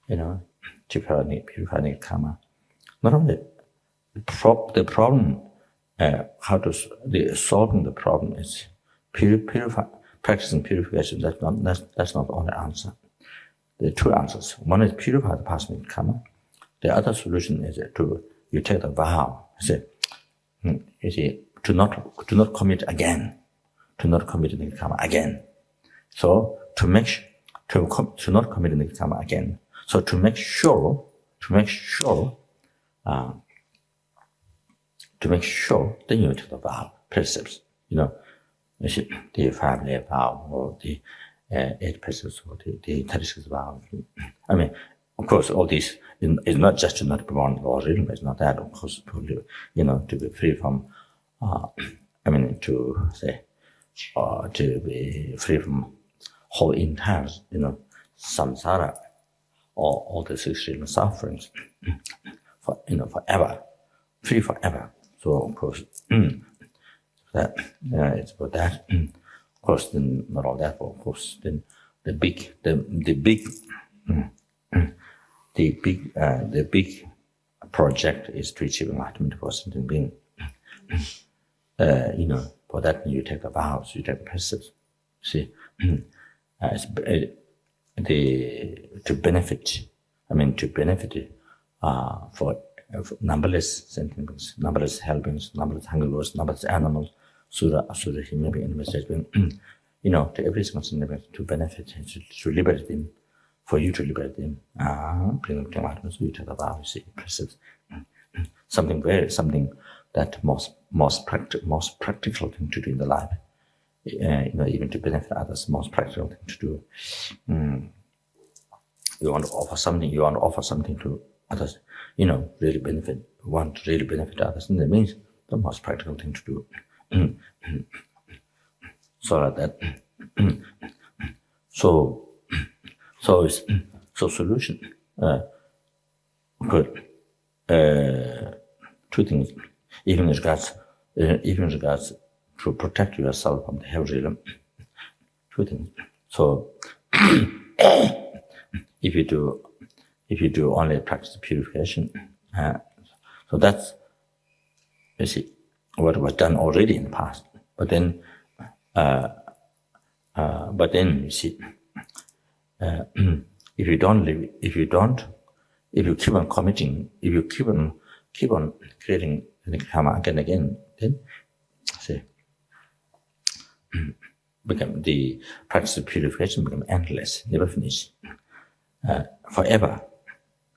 Speaker 1: to purify negative karma, not only the problem, solving the problem is practicing purification. That's not the only answer. There are 2 answers. One is purify the past negative karma. The other solution is you take the vow. You see, to not commit again, to not commit negative karma again. So to not commit negative karma again. So to make sure, then you take the vow, precepts. You see, the family vow or the 8 precepts or the 36 vow. I mean, of course, all this is not just to not be born or realm. It's not that, of course, to be free from, to be free from whole entire, samsara, or all the 6 realm sufferings, forever, free forever. So, of course, that it's about that. Of course, then not all that, but of course, then the big project is to achieve enlightenment for a sentient being. For that you take the vows, you take the precepts. See, to benefit. I mean, to benefit for numberless sentient beings, numberless helpings, numberless hungry ghosts, numberless animals, sura, asura, human being, animals, to every single sentient being, to benefit, to liberate them, for you to liberate them, bring them to enlightenment, so you talk about, you see, precepts, something that most practical thing to do in the life, even to benefit others, most practical thing to do. You want to offer something to others, really want to really benefit others, and that means the most practical thing to do. So like that. So solution. Good. Two things. Even regards to protect yourself from the hell realm. Two things. So if you do only practice purification, so that's, you see, what was done already in the past. But then you see, if you keep on committing, if you keep on creating the karma again and again, then see, the practice of purification become endless, never finish, forever.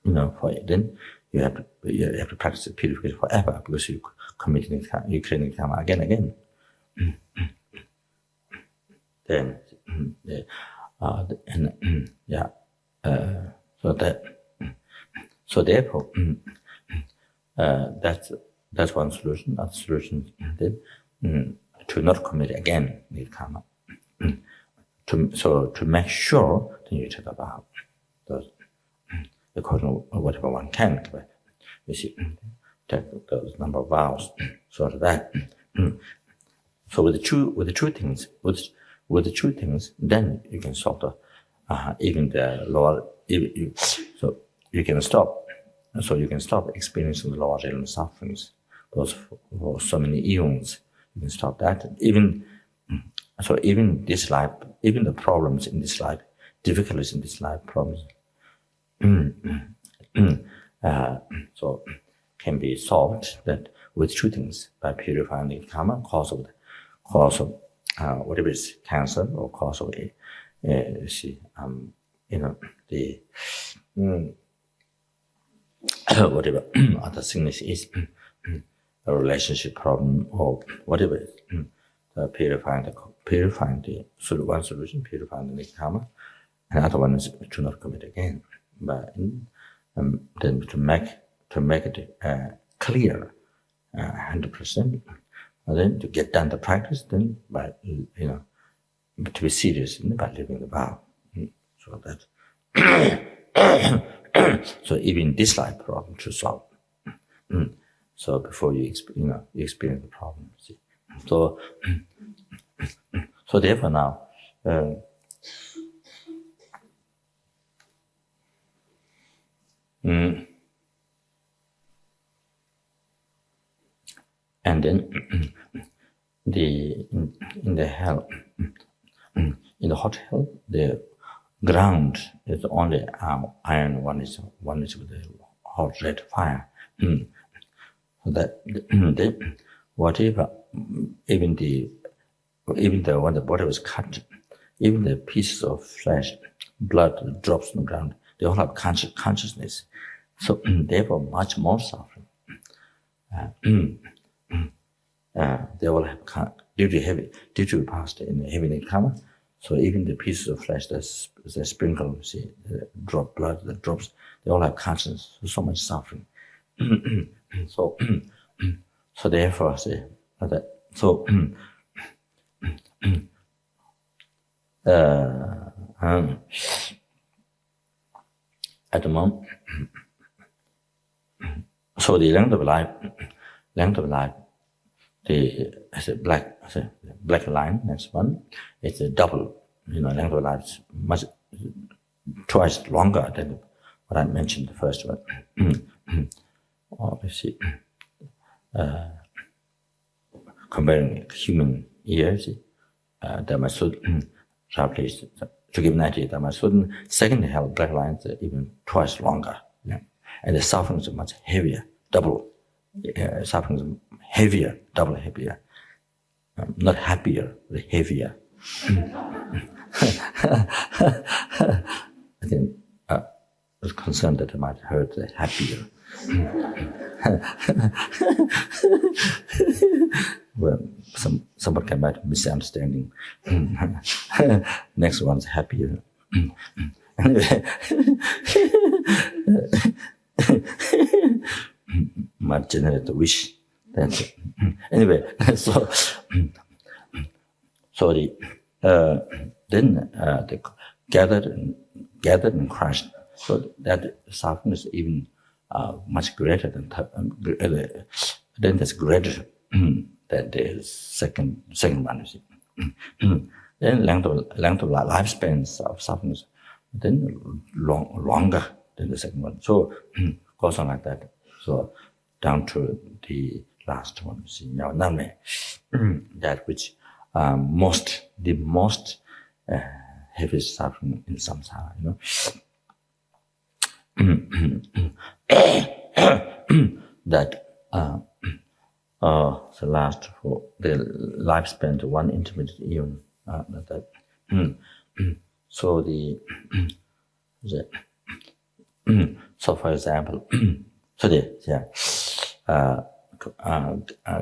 Speaker 1: Then you have to practice purification forever, because you creating karma again and again. Then, so therefore, that's one solution. Another solution then to not commit again the karma. To make sure that you talk about those, according to whatever one can. You see, take those number of vows, sort of that. So with the two things, then you can solve the even the lower. So you can stop. So you can stop experiencing the lower realm sufferings. Those for so many eons, you can stop that. Even this life, even the problems in this life, difficulties in this life, problems. So can be solved that with two things: by purifying the karma, cause of whatever is cancer, or cause of the whatever other sickness is, a relationship problem or whatever. Purifying the one solution, purifying the karma, and other one is to not commit again. But then to make it clear, 100%. And then to get done the practice, then by to be serious by living the vow. So that so even this life problem to solve. So before you experience the problem. See. So therefore now. And then in the hell, in the hot hell, the ground is only iron. One is with the hot red fire. So that whatever, even when the body was cut, even the pieces of flesh, blood drops on the ground, they all have consciousness. So therefore, much more suffering. They all have due to past in the heavenly karma. So even the pieces of flesh that sprinkle, see, drop blood that drops, they all have consciousness. So much suffering. So therefore, see that. So at the moment, so the length of life, as a black line, that's one. It's a double, length of life is much twice longer than what I mentioned the first one. Let's see, comparing human years, roughly to give 98 Dharma. So the second hell black lines are even twice longer. Yeah. And the suffering is much heavier, double. Suffering is heavier, double heavier. Not happier, but heavier. I think I was concerned that I might hurt the happier. Well, someone can might misunderstanding. Next one's happier. Anyway, might generate a wish. That's it. Anyway, so the then they gathered and crashed. So that suffering is even much greater than then that's greater than the second one. You see. Then length of lifespans of suffering is then longer than the second one. So goes on like that. So down to the last one. You see, now that which the most heavy suffering in samsara. That the last for the lifespan to one intermediate eon. So so for example, so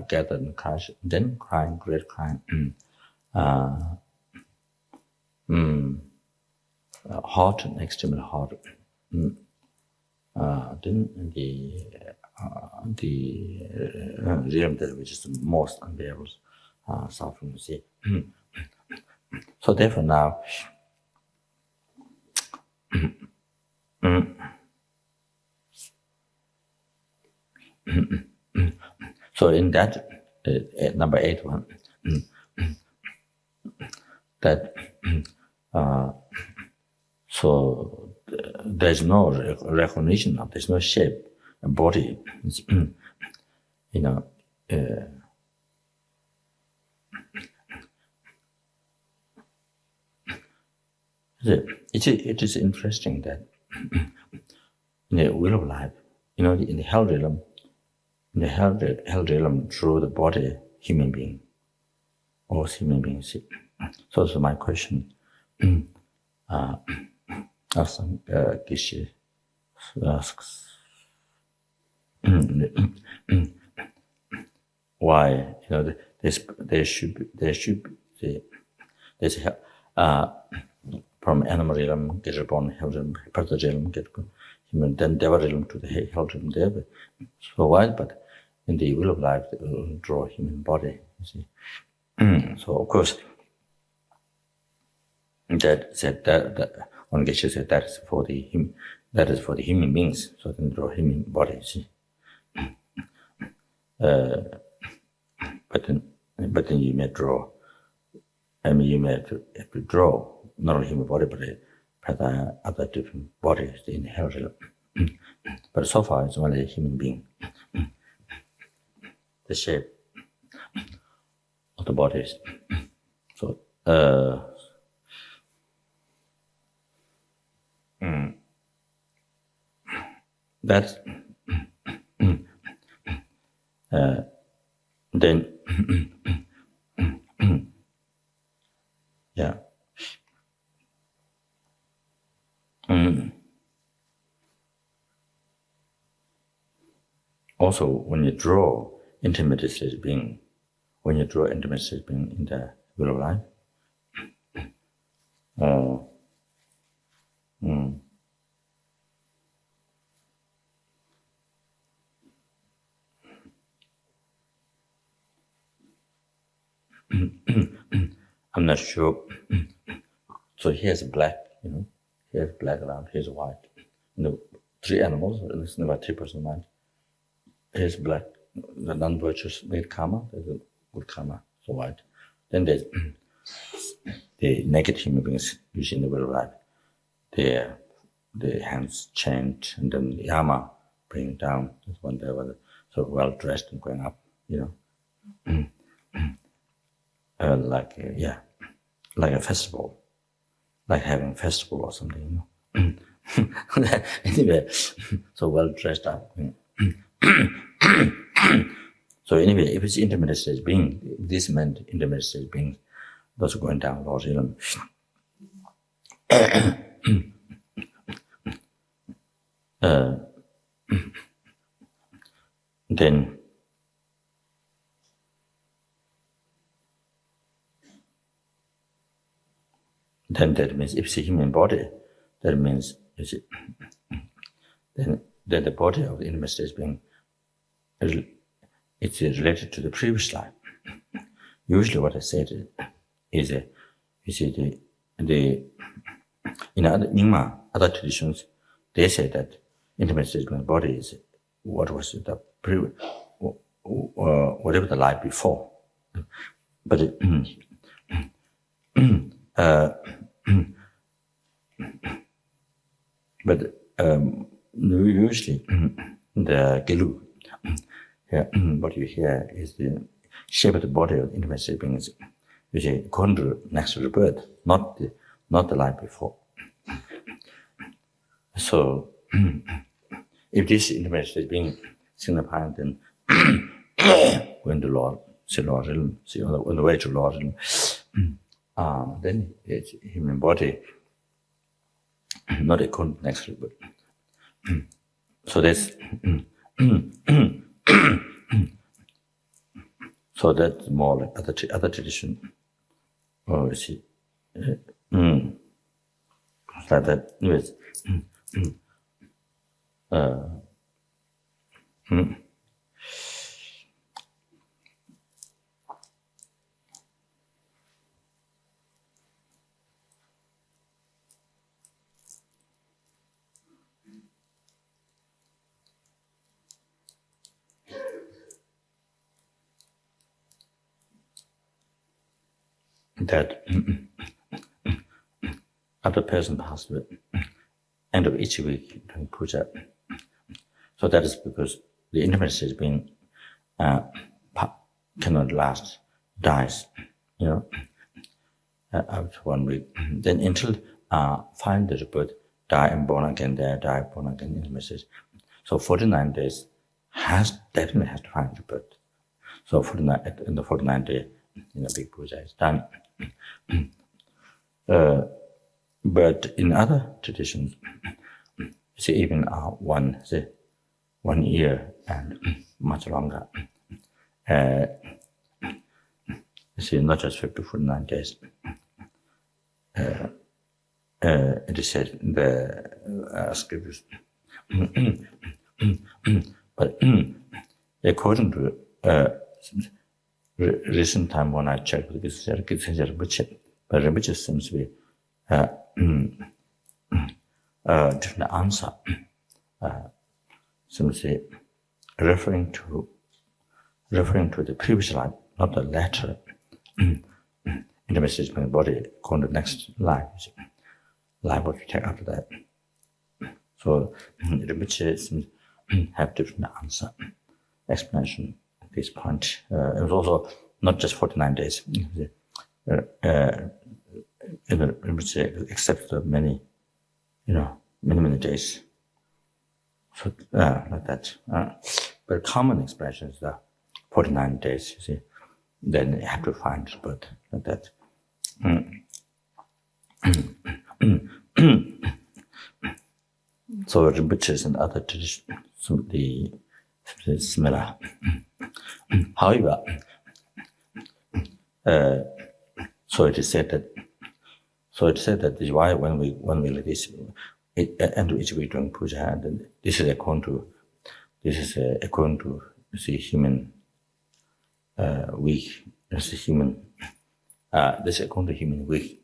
Speaker 1: gathered and crash, then crying, great crying, hot and extremely hot. Then the realm that which is the most unbearable suffering. You see. So therefore now, so in that number 8 one, that so there's no recognition of, there's no shape and body, It is interesting that in the wheel of life, in the hell realm, through the body, human being, all human beings. So that's my question. Gishi asks, why there should be from animal realm get upon hell realm, preparatory realm get human, then devil realm to the hell realm there. So why? But in the wheel of life, they will draw human body. You see. So of course, that one Geshe said that is for the human beings. So then draw human body. See. But then you may draw. You may have to draw not only human body, but other different bodies in the hell realm. But so far, it's only a human being. The shape of the bodies. So that's then yeah. Also, when you draw intimate state being, in the wheel of life, I'm not sure. So here's black, here's black around, here's white. 3 animals, it's about 3% mind. Here's black, the non-virtuous made karma, there's a good karma, so white. Then there's the naked human beings usually in the world of life. The hands chant, and then the armor bring down. This one they were so well dressed and going up, like a festival. like having festival or something, Anyway, so well dressed up. So anyway, if it's intermediate stage being, this meant intermediate stage being, those going down Lord's realm. Then that means if it's a human body, that means then the body of the intermediate stage being, it's related to the previous life. Usually what I said is, you see, in other Nyingma, other traditions, they say that intermediate stage being body is what was the whatever the life before. But usually the Gelu, what you hear is the shape of the body of the intermediate stage beings, you see, according to next rebirth, not the life before. So if this intermediate stage being signifying, then when the Lord, see Lord realm, see on the way to Lord realm, then it's human body, not according to next rebirth. So that's so that's more like other tradition. Oh, you see, like that. Anyways, that after person passed away, end of each week during puja. So that is because the intermediate stage being cannot last, dies, after 1 week. Then until find the rebirth, die and born again there, die, born again, intermediate stage. So 49 days definitely has to find rebirth. So in the 49th day, big puja is done. But in other traditions, see, even 1 year and much longer, see, not just 49 days. It is said in the scriptures. But according to recent time when I checked with Rinpoche, but Rinpoche seems to be different answer. Seems to be referring to the previous life, not the latter. Intermediate stage being body, going to the next life. Life what we take after that. So Rinpoche seems have different answer, explanation at this point. It was also not just 49 days. Rinpoche accepts many, many days. So like that. But common expression is the 49 days. You see, then you have to find rebirth like that. So Rinpoches and other traditions, similar. However, so it is said that this is why when we like this, and each week during puja, and this is according to the human week. This is human. This is according to human week.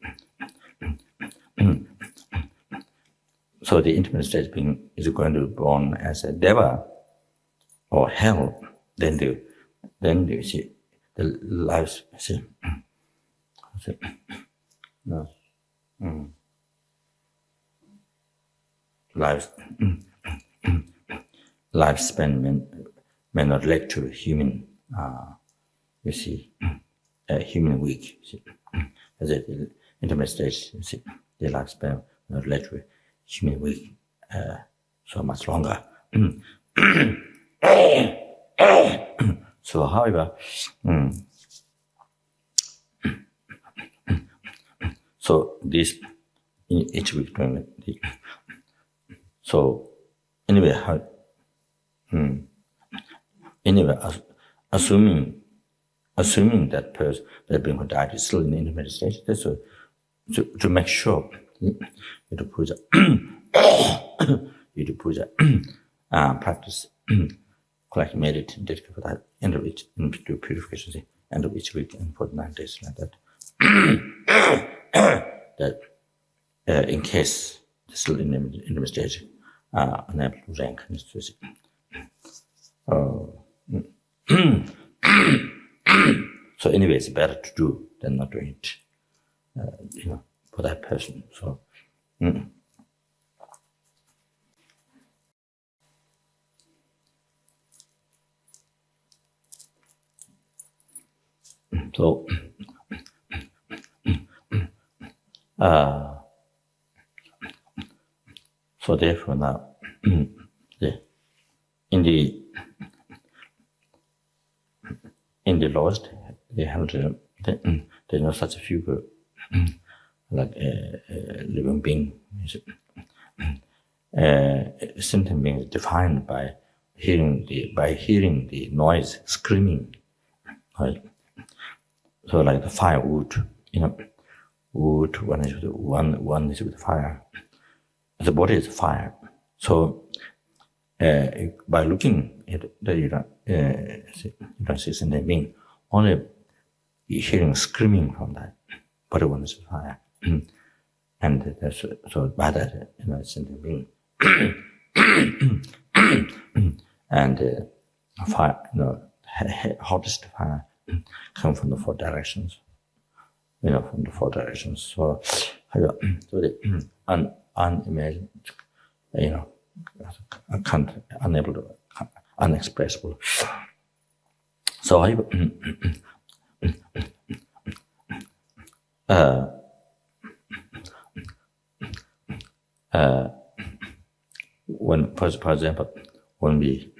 Speaker 1: So the intermediate stage being is going to be born as a deva or hell. Then you see the lives. See, no. Lifespan may not relate to human. You see, human week. See, as a intermediate stage. You see, their lifespan literally human being so much longer. So, however, so this in each week doing it. So anyway, anyway, assuming that person, that being who died is still in the intermediate stage, that's to make sure you to puja, practice, collect, meditate, dedicate for that end of each, into purification, end of each week, and for 9 days like that. That in case they're still in the intermediate stage, unable to rank in this. So anyway, it's better to do than not doing it, for that person. So, so therefore now, in the lowest, they held there's no such a figure like a living being. Sentient being is defined by hearing the noise, screaming. Right? So like the firewood, wood one is with fire. The body is fire. So by looking at it, you don't see sentient being. Only hearing screaming from that body one is fire. And that's, so by that, sentient being. And fire, hottest fire come from the 4 directions. From the 4 directions. So the unimagined, unable to, unexpressible. So when, for example, when we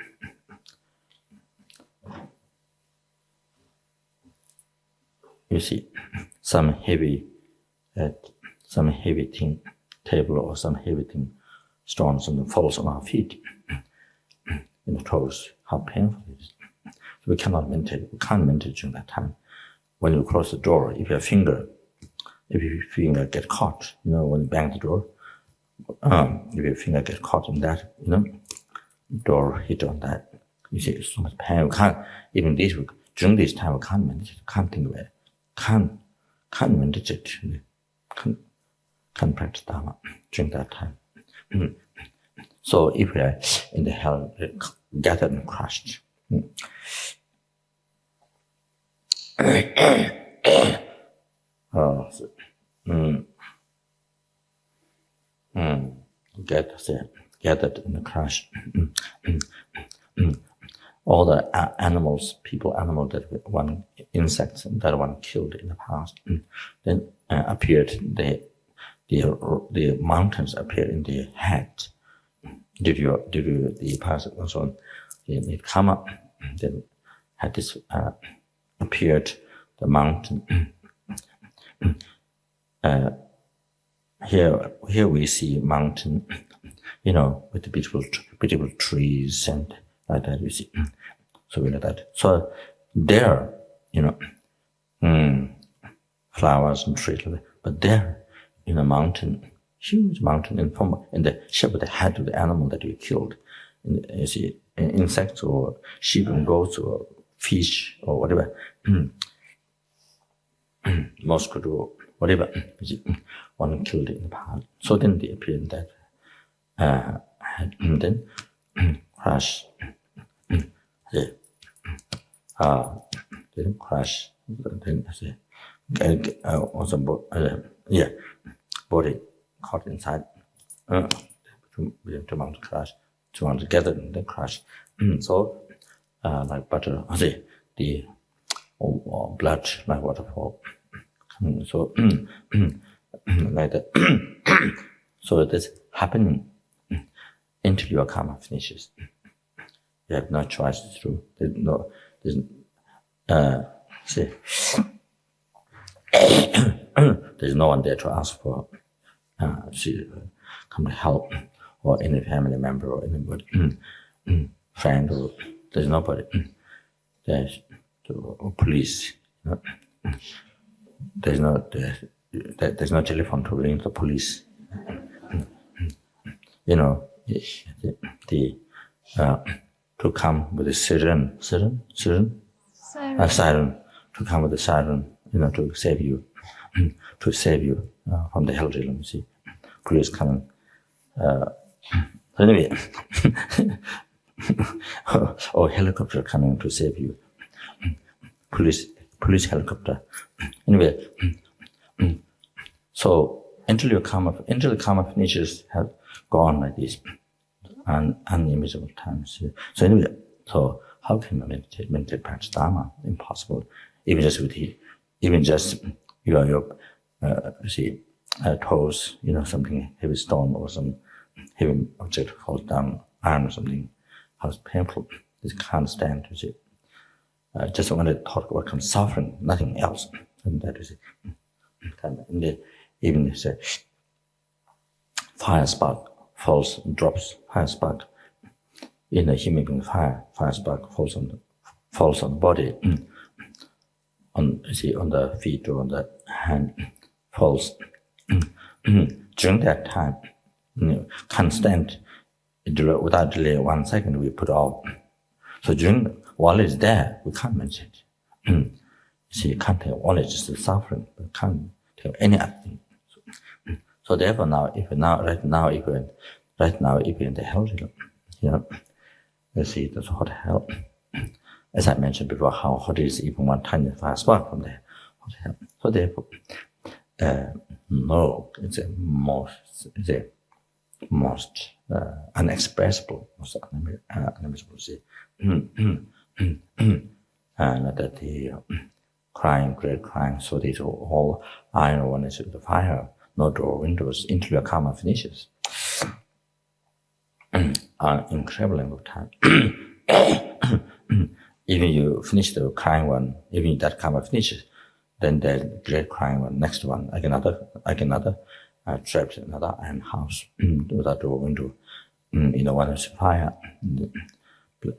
Speaker 1: you see some heavy thing, table or some heavy thing, stones, and falls on our feet, in the toes, how painful it is. So we cannot meditate. We can't meditate during that time. When you close the door, if your finger get caught, when you bang the door, if your finger get caught in that, door hit on that, you see it's so much pain. We can't, even this week, during this time, we can't meditate, can't think about it, can't meditate, can't practice Dharma during that time. So if we are in the hell, gathered and crushed, gathered in the crash. All the animals that one, insects that one killed in the past, then appeared, the mountains appeared in the head. Did you the past and so on? It come up, then had this appeared the mountain. Here we see mountain, with the beautiful trees and like that, you see. So we like that. So there, flowers and trees like that. But there, in a mountain, huge mountain, in the shape of the head of the animal that you killed, you see, insects or sheep and goats or fish or whatever, mosquito or whatever, you see, one killed in the past. So then they appear in that head, and then crash. Then crash. Then also body caught inside. Two mountains crash. Two mountains together and then crash. So like butter, the blood like waterfall. So like that. So that's happening until your karma finishes. You have no choice through. There's no one there to ask for come to help, or any family member or anybody, friend, or there's nobody. There's police. There's no telephone to ring the police. To come with a siren, to come with a siren, to save you, from the hell realm. You see, police coming. Anyway, or helicopter coming to save you. Police helicopter. Anyway, so until the karma finishes, have gone like this, unimmeasurable times. So anyway, so how can you meditate practice Dharma? Impossible. Even just your toes, something heavy stone or some heavy object falls down, arm or something, how painful. This can't stand, you see. Just want to talk about some suffering, nothing else. And that is it. Even if the fire spark falls, drops, fire spark in a human being, fire spark falls on the body, on the feet or on the hand, falls. During that time, can't stand without delay 1 second, we put out. So while it's there, we can't meditate. You can't tell, while it's just suffering, but can't tell any other thing. So therefore right now, if you're in the hell realm, that's hot hell. As I mentioned before, how hot is even one tiny fire spark from the hot hell. So therefore, no, it's the most unexpressible, most unexpressible. And that the crying, great crying, so these all iron one is the fire, no door, windows, until your karma finishes. An incredible length of time. Even you finish the crying one, even that karma finishes, then the great crying one, next one, like another trapped in another iron house, without door, window, one is fire,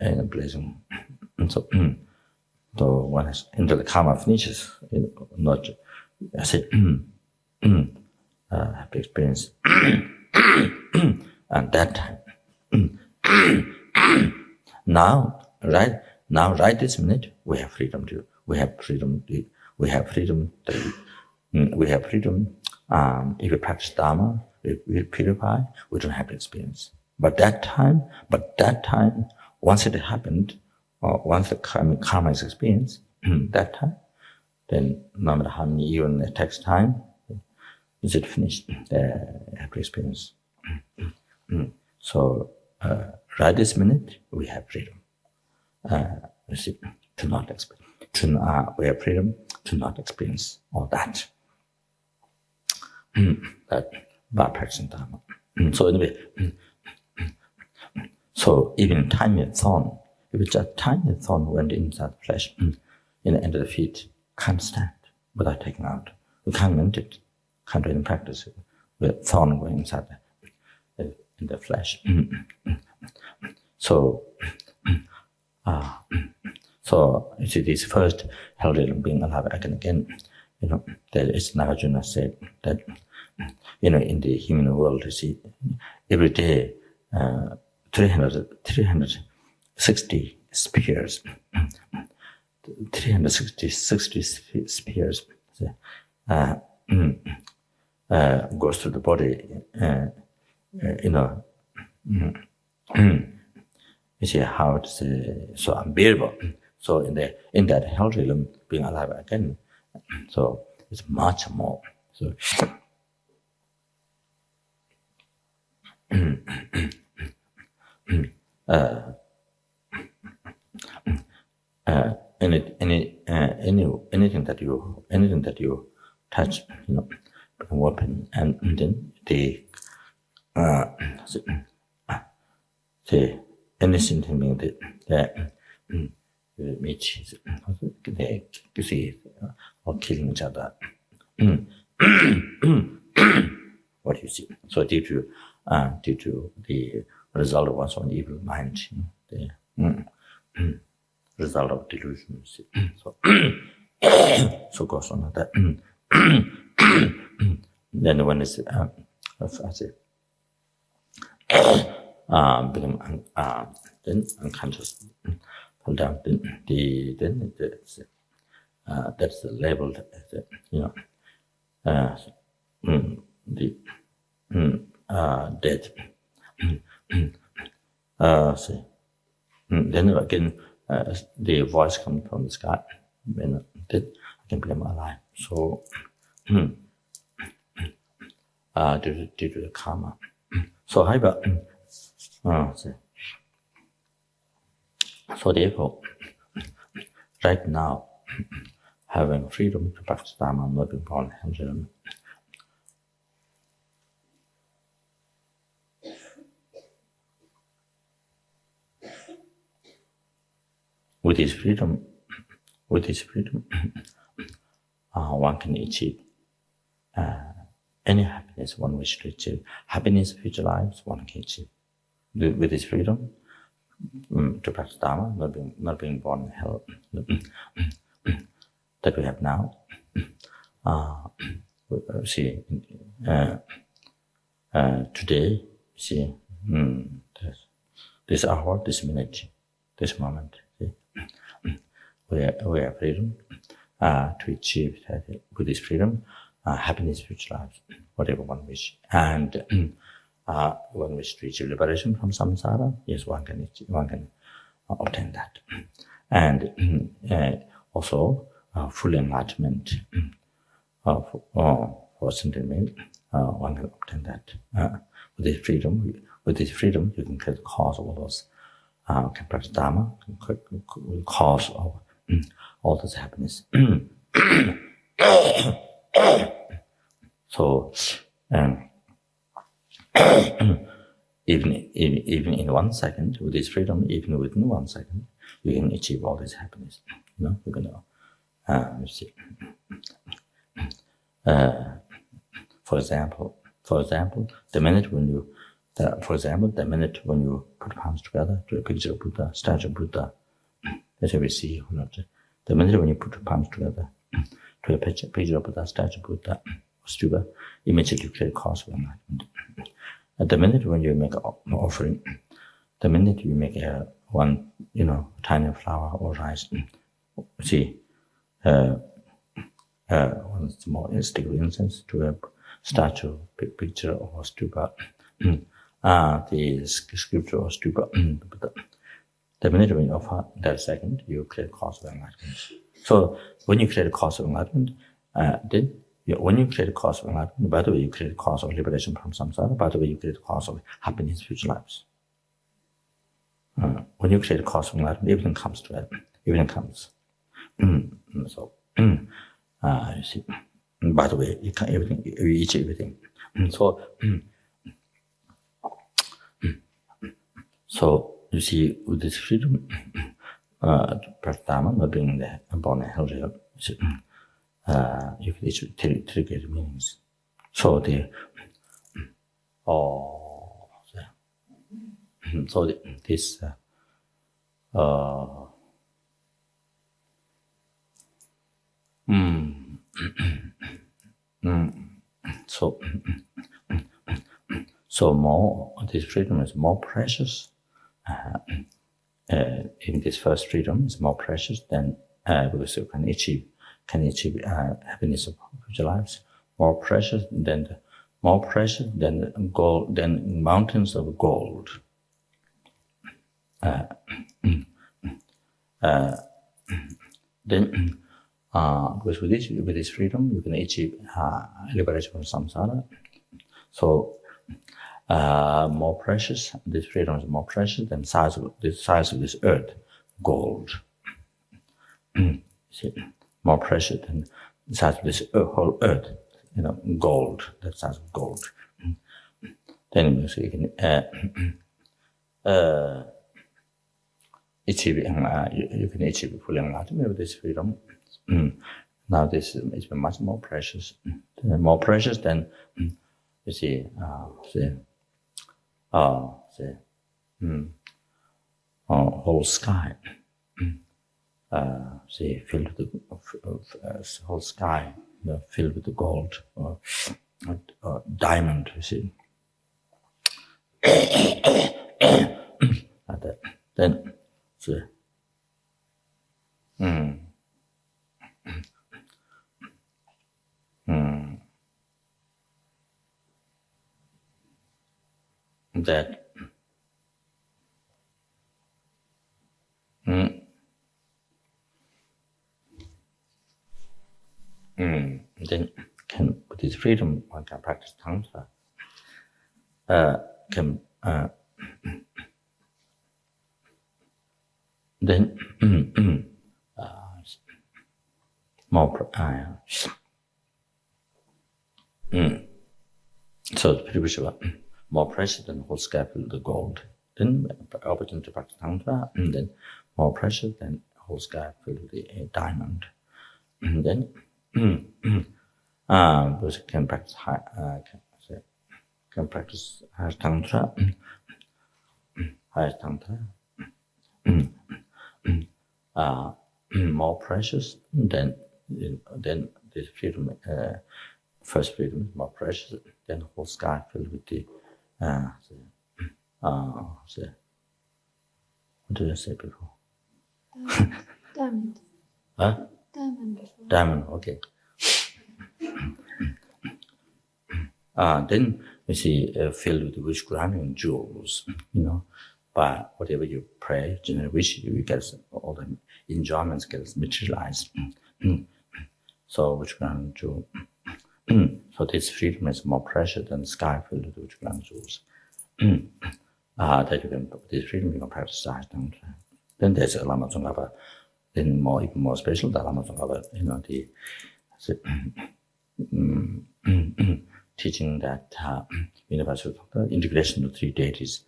Speaker 1: and blazing. And so one has until the karma finishes, not I say have to experience and that time. Right this minute, we have freedom. If we practice Dharma, if we purify, we don't have to experience. But that time, once it happened, or once the karma is experienced, that time, then no matter how many even it takes time, is it finished? They have to experience. So right this minute, we have freedom. To not experience. We have freedom to not experience all that. That by practicing Dharma. So anyway, so even tiny thorn, if it's a tiny thorn went inside the flesh, in the end of the feet, can't stand without taking out. We can't meditate, can't do any practice with thorn going inside in the flesh. So you see, this first hell realm being alive again, that is Nagarjuna said that, in the human world, you see, every day, 360 spears, 360 spears goes through the body, you see how it's so unbearable. So in that hell realm, being alive again, so it's much more. So anything that you touch, weapon, and then the innocent meaning that which they see or killing each other. What you see. So due to the result of one's own evil mind, the result of delusion. So so goes on that. Then when it's become then unconscious, fall down. Then that's the level that death. Then again, the voice comes from the sky. When death, I can become alive. So due to the karma. So however, so therefore, right now, having freedom to practice Dharma, not being born in with this freedom, one can achieve any happiness one wishes to achieve. Happiness, future lives, one can achieve. With this freedom to practice Dharma, not being born in hell that we have now. See, today, see, this hour, this minute, this moment, see, we have freedom to achieve with this freedom happiness, future lives, whatever one wish, and one wish to achieve liberation from samsara. Yes, one can obtain that, and also full enlightenment for sentiment. One can obtain that with this freedom. With this freedom, you can create the cause of all those. Can practice Dharma, cause of all this happiness. So, even in 1 second, with this freedom, even within 1 second, you can achieve all this happiness. You can see. For example, the minute when you put palms together to a picture of Buddha, statue of Buddha, that's what we see. The minute when you put your palms together to a picture of Buddha, statue of Buddha, or stupa, immediately you create cause of enlightenment. At the minute when you make an offering, the minute you make one tiny flower or rice, see, one small stick of incense to a statue, picture or stupa, the scripture or stupa, the minute when you offer that second, you create a cause of enlightenment. So when you create a cause of enlightenment, when you create a cause of enlightenment, by the way, you create a cause of liberation from samsara, by the way, you create a cause of happiness in future lives. When you create a cause of enlightenment, everything comes to it. Everything comes. So, you see, by the way, you can everything, you eat everything. So you see, with this freedom, practice Dharma, not being born in hell, you can achieve three great meanings. So so more, this freedom is more precious. In this first freedom is more precious than because you can achieve happiness of future lives. More precious than gold, than mountains of gold. Then, because with this freedom, you can achieve liberation from samsara. So, more precious. This freedom is more precious than the size of this earth, gold. See, more precious than the size of this whole earth, gold. That starts with gold. Then you can achieve. You can achieve full enlightenment with this freedom. Now this is much more precious. More precious than you see. Whole sky. Filled with the whole sky, filled with the gold or diamond. You see. Like that. Then, that then can with this freedom one can practice tantra. Then more so the pretty more precious than whole sky filled with gold. Then opportunity to practice tantra, and then more precious than whole sky filled with a diamond. And then those can practice higher tantra, more precious than this freedom. First freedom is more precious than the whole sky filled with the what did I say before?
Speaker 2: Diamond.
Speaker 1: Huh?
Speaker 2: Diamond.
Speaker 1: Diamond. Okay. Then you see filled with rich granule jewels. By whatever you pray, generally wish you get all the enjoyments get materialized. So rich granule jewel. So this freedom is more precious than the sky filled with rich granule jewels. That you can this freedom you can practice tantra. Then there's a Lama Zopa. Then even more special, the Lama Zopa, teaching that universal integration of three deities.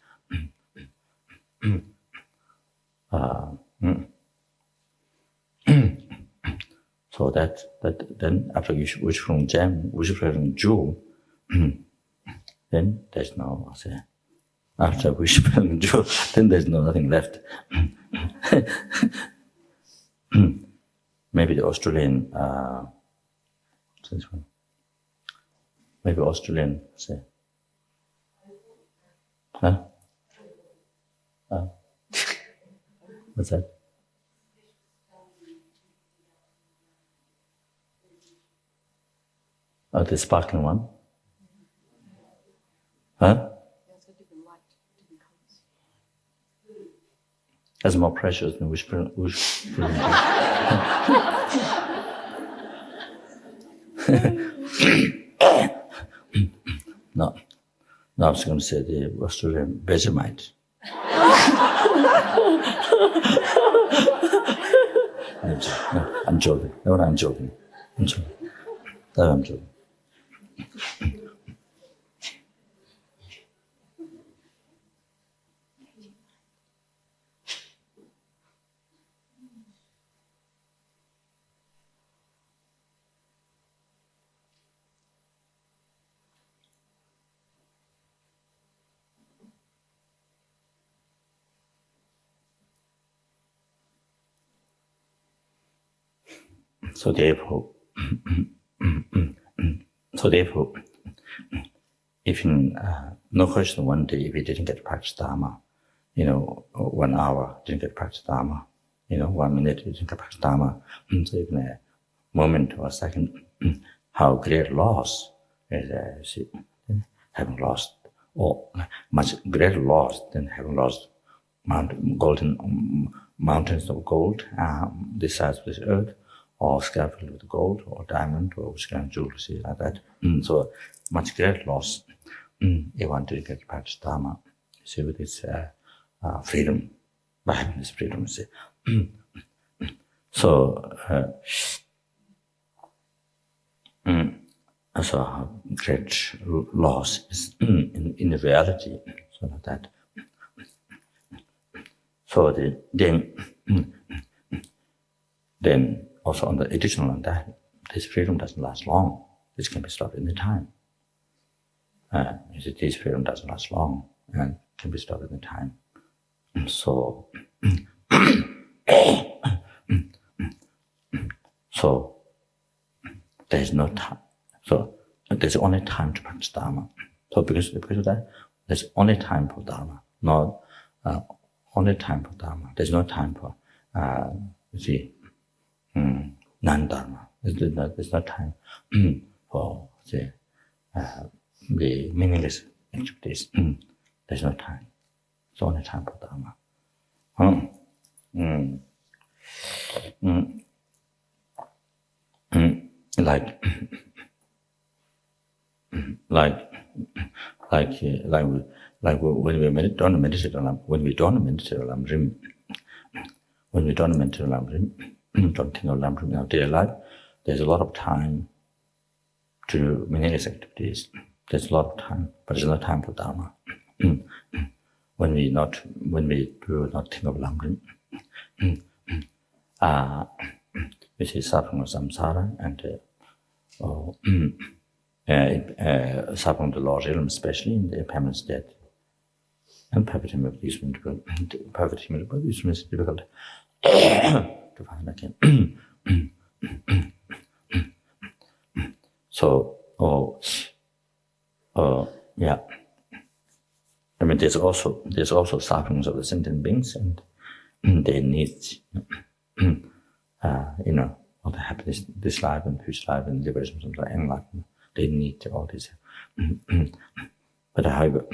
Speaker 1: So that then after you wish from gem, wish from jewel, then there's no after wish from jewel, then there's nothing left. Maybe the Australian this one. Maybe Australian say. Huh? What's that? Oh, the sparkling one? Huh? That's more precious than wish. No, I was going to say the Australian Vegemite. I'm joking. No, I'm joking. I'm joking. So therefore, if in no question one day if you didn't get to practice Dharma, 1 hour didn't get to practice Dharma, 1 minute you didn't get to practice Dharma, so even a moment or a second, how great loss is having lost, or much greater loss than having lost golden mountains of gold, this size of this earth, or sky filled with gold, or diamond, or which kind of jewelry, like that. So much greater loss if one didn't get to practice Dharma. See, with this freedom, by having this freedom, see. So so great loss is in the reality, so like that. So then also on the additional on that, this freedom doesn't last long. This can be stopped any time. This freedom doesn't last long and can be stopped any time. So there's no time. So there's only time to practice Dharma. So because of that, there's only time for Dharma, not only time for Dharma. There's no time for non-Dharma. There's no time for the meaningless activities. There's no time. It's only time for Dharma. Like when we don't meditate on Lam Rim, don't think of Lam Rim in our daily life, there's a lot of time to do meaningless activities. There's a lot of time, but there's no time for Dharma. When we do not think of Lam Rim, we see suffering of samsara and suffering of the lost realm, especially in the impermanent state. And perfect humility is difficult to find again. So, yeah. I mean, there's also sufferings of the sentient beings, and they need, all the happiness, this life and future life and liberation from the enlightenment. They need all this. But however,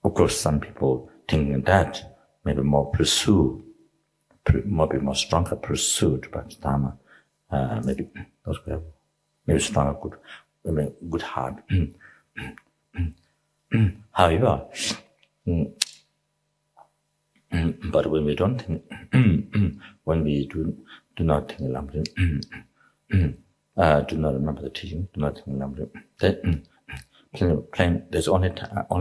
Speaker 1: of course, some people think that maybe more stronger pursuit by Dharma. Maybe those who have maybe stronger, good heart. However, but when we don't think, when we do not think Lam Rim, do not remember the teaching, do not think Lam Rim, then there's only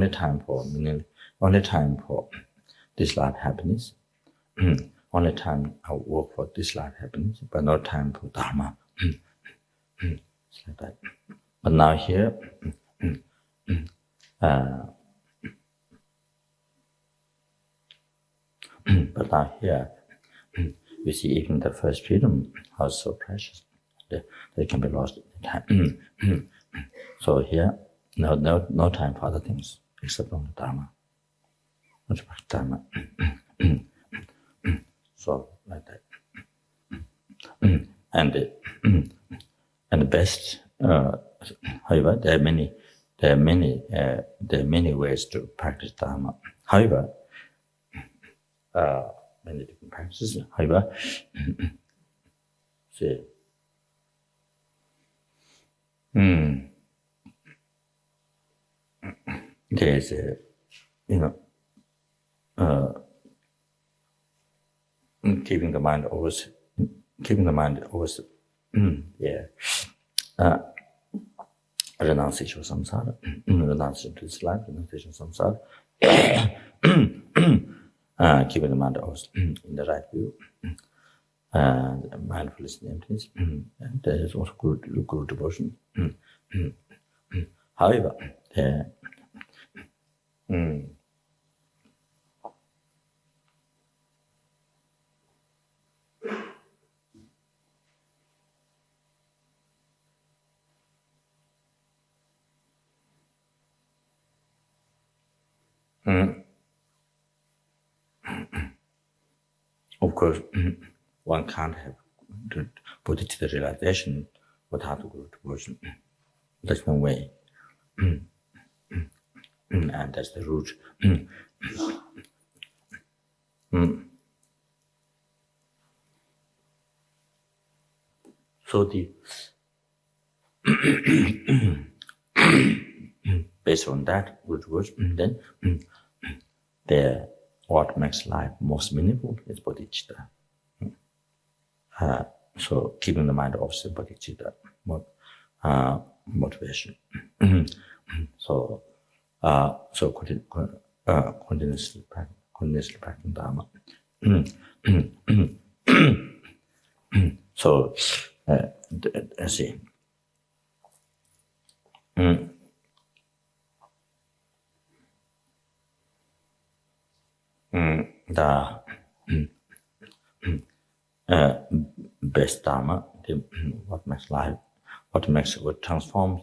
Speaker 1: time for meaning, only time for this life happiness, only time I work for this life happiness, but no time for Dharma. It's like that. But now here, we see even the first freedom was so precious that it can be lost in time. So here, no time for other things except only Dharma. Dharma. So like that. And the best. However, there are many ways to practice Dharma. However, many different practices. However, there's keeping the mind always, renunciation of samsara, renunciation to this life, renunciation of samsara, keeping the mind always in the right view, mindfulness and emptiness, and there is also guru devotion. However, of course, one can't have to put it to the realization without the guru devotion. There's no way. And that's the root. So based on that guru devotion, then what makes life most meaningful is bodhicitta. so keeping the mind off the bodhicitta motivation. So continuously practicing Dharma. So let's see. The best Dharma, what makes life, what transforms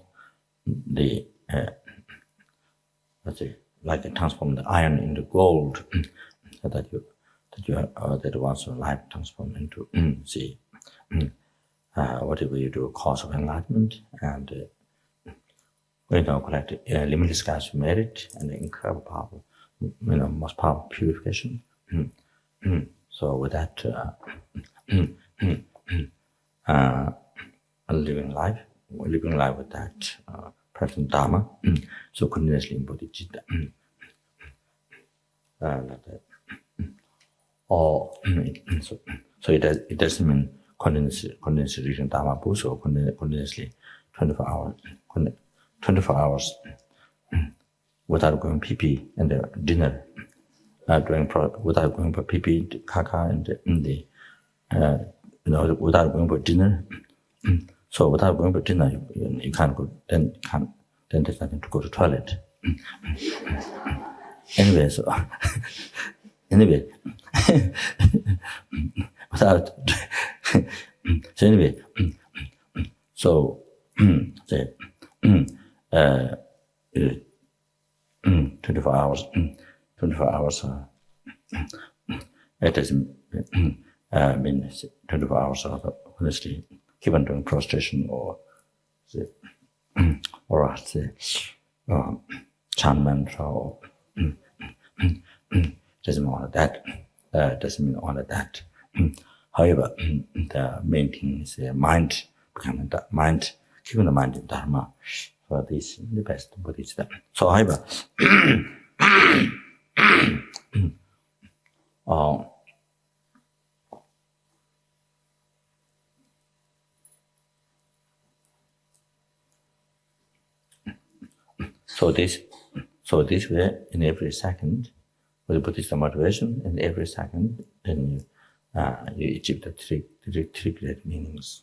Speaker 1: the let's say, like it transform the iron into gold, so that once your life transform into see whatever you do, cause of enlightenment, and collect limitless cash merit and incredible power, most powerful purification. So with that, living life with that practicing Dharma, so continuously in bodhicitta, like that. Or so it doesn't mean continuously reading Dharma books or continuously 24 hours without going pee and dinner, without going for pee, caca, and without going for dinner. So without going for dinner, you can't go. Then there's nothing to go to toilet. Anyway, without. So anyway, so 24 hours. It doesn't mean 24 hours of honestly keep on doing prostration or chant mantra or doesn't mean all of that. Doesn't mean all of that. However, the main thing is mind, becoming the mind, keeping the mind in Dharma. So this is the best bodhisattva. So however, so this way, in every second, with Buddhist motivation, in every second, then you achieve the three great meanings.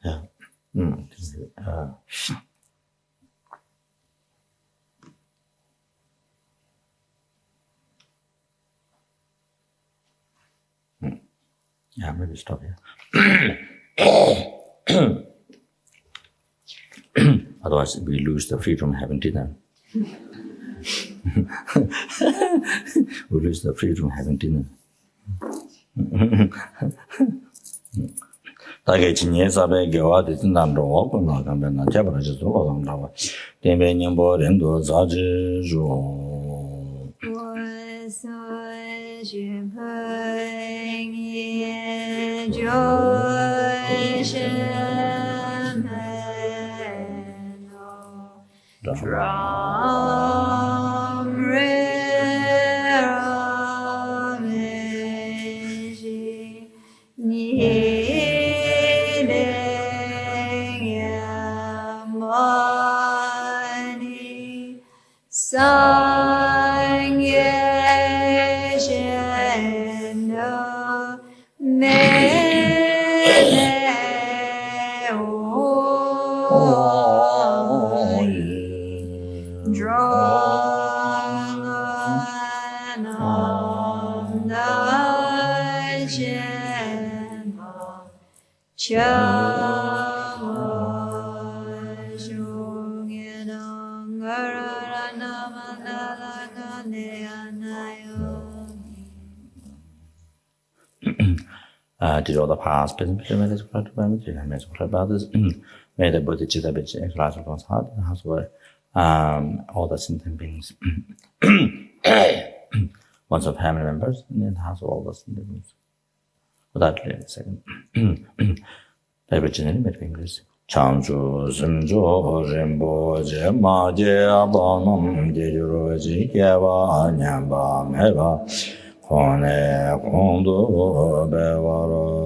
Speaker 1: Yeah. Yeah, maybe stop here. Otherwise, we lose the freedom having dinner. We lose the freedom having dinner. 다게 진예사배 교화도 된다고 그러나 가면은 제발지 돌아간다고 대면님보 렌도 자지주 did all the past, present, future, may about this. May the bodhicitta be exercised of one's heart, and has all the sentient beings, one's of family members, and then has all the sentient beings. Without delay, second. They originally made English. Changchu Simcho Rinpoche Maje Abanam Jejuroji Keva Nyamba Meba Kone Kondo Bevarajo.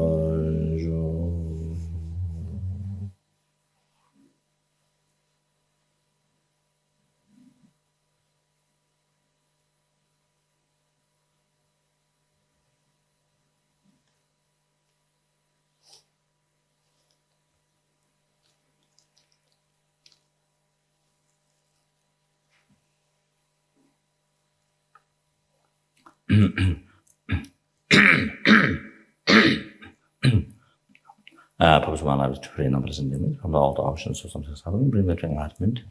Speaker 1: Purpose of my life is to free numbers and limits from all the options of something suffering, bring them to enlightenment,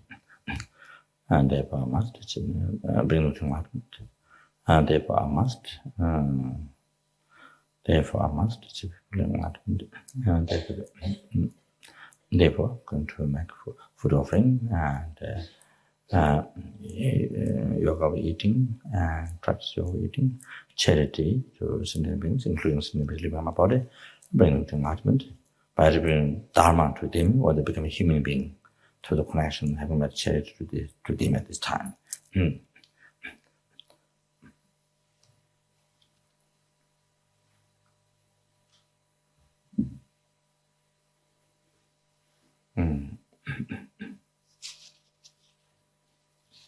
Speaker 1: and therefore I must bring them to enlightenment, and therefore I must achieve enlightenment, and therefore going to make food offering and yoga of eating and practice yoga eating, charity to sentient beings, including sentient beings living in my body, bring them to enlightenment by bringing Dharma to them, or they become a human being through the connection, having that charity to them at this time.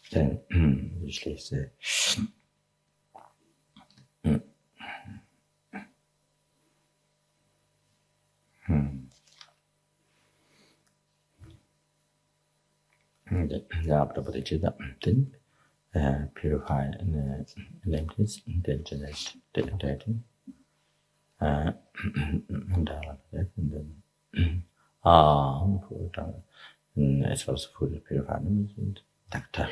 Speaker 1: Then usually say after bodhicitta, then purify and emptiness, then generate deity, and then as well as food purify and nectar.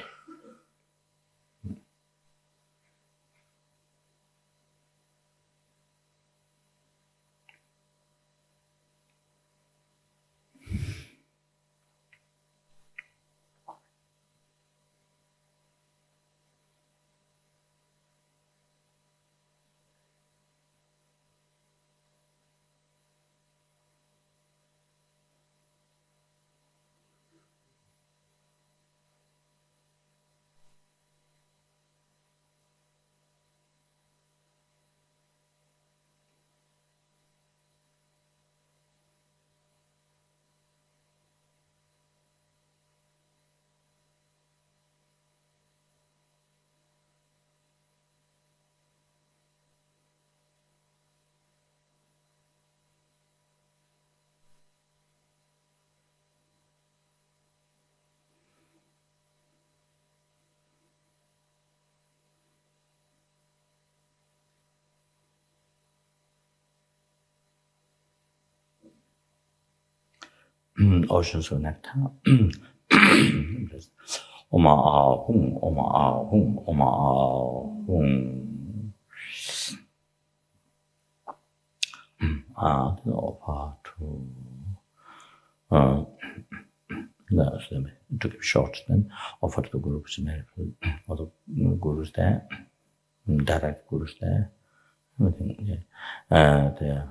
Speaker 1: Oceans of nectar. Oma ahung, oma ahung, oma ahung. Then offer to no, so to keep short, then offer to the groups, all the gurus there, direct gurus there, everything. There,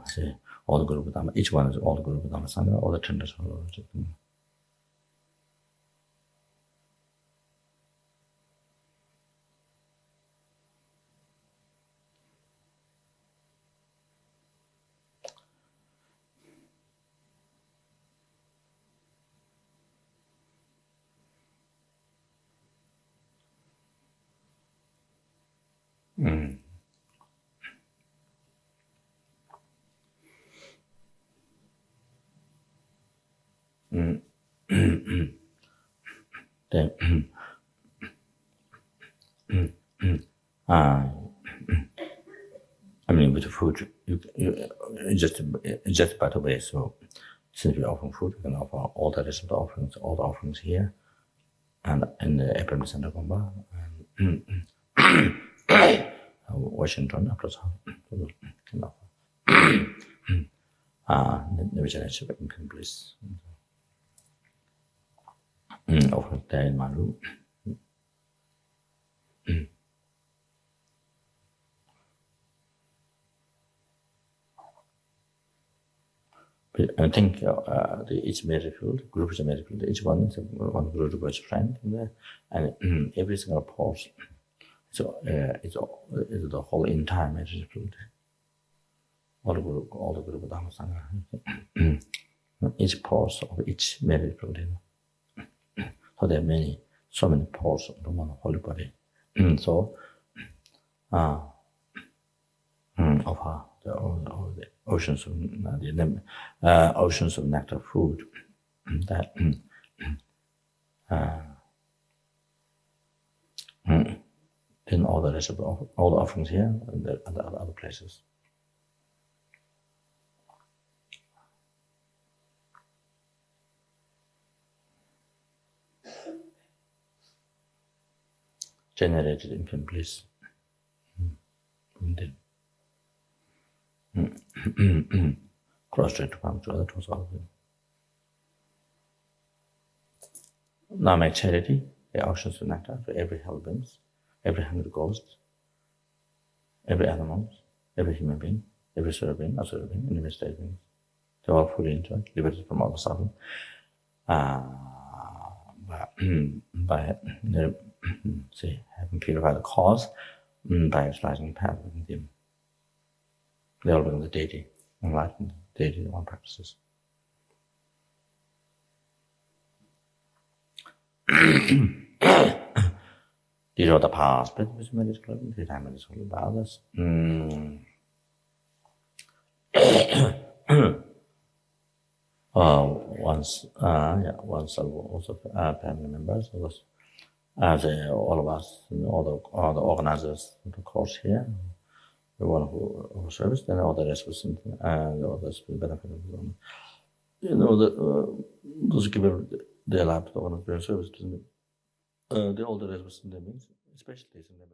Speaker 1: all the Guru Dhamma, each one is all the Guru Dhamma Sangha, all the tenders. Then, I mean, with the food, you just by the way. So, since we offer food, we can offer all the rest of the offerings here, and in the FPMT Center Gomba, and Washington, after so, can offer. Which I should be please. Offer there in my room. I think each miracle, group is a miracle, each one is one Guru Rinpoche friend, and every single pause, so it's the whole entire miracle. All the Guru Dharma Sangha, each pause of each miracle. So there are so many pores of the one holy body. So, of the oceans of oceans of nectar food that then all the rest of all the offerings here and the other places. Generated infinite bliss. Cross-straight to come to other tools all of them. Now make charity, the oceans of nectar for every hell beings, every hungry ghost, every animal, every human being, every sura being, asura being, and every state being. They all fully enjoy, liberated from all the suffering. By having purified the cause, by utilizing the path within them. They all become the deity, enlightened deity of one practices. These are the past, but this is the time is all about us. Once also family members, all of us, all the organizers of the course here, the one who serves, then all the rest was and the others will benefit from. Those give their life to the one who service, all the rest was in their means, especially in the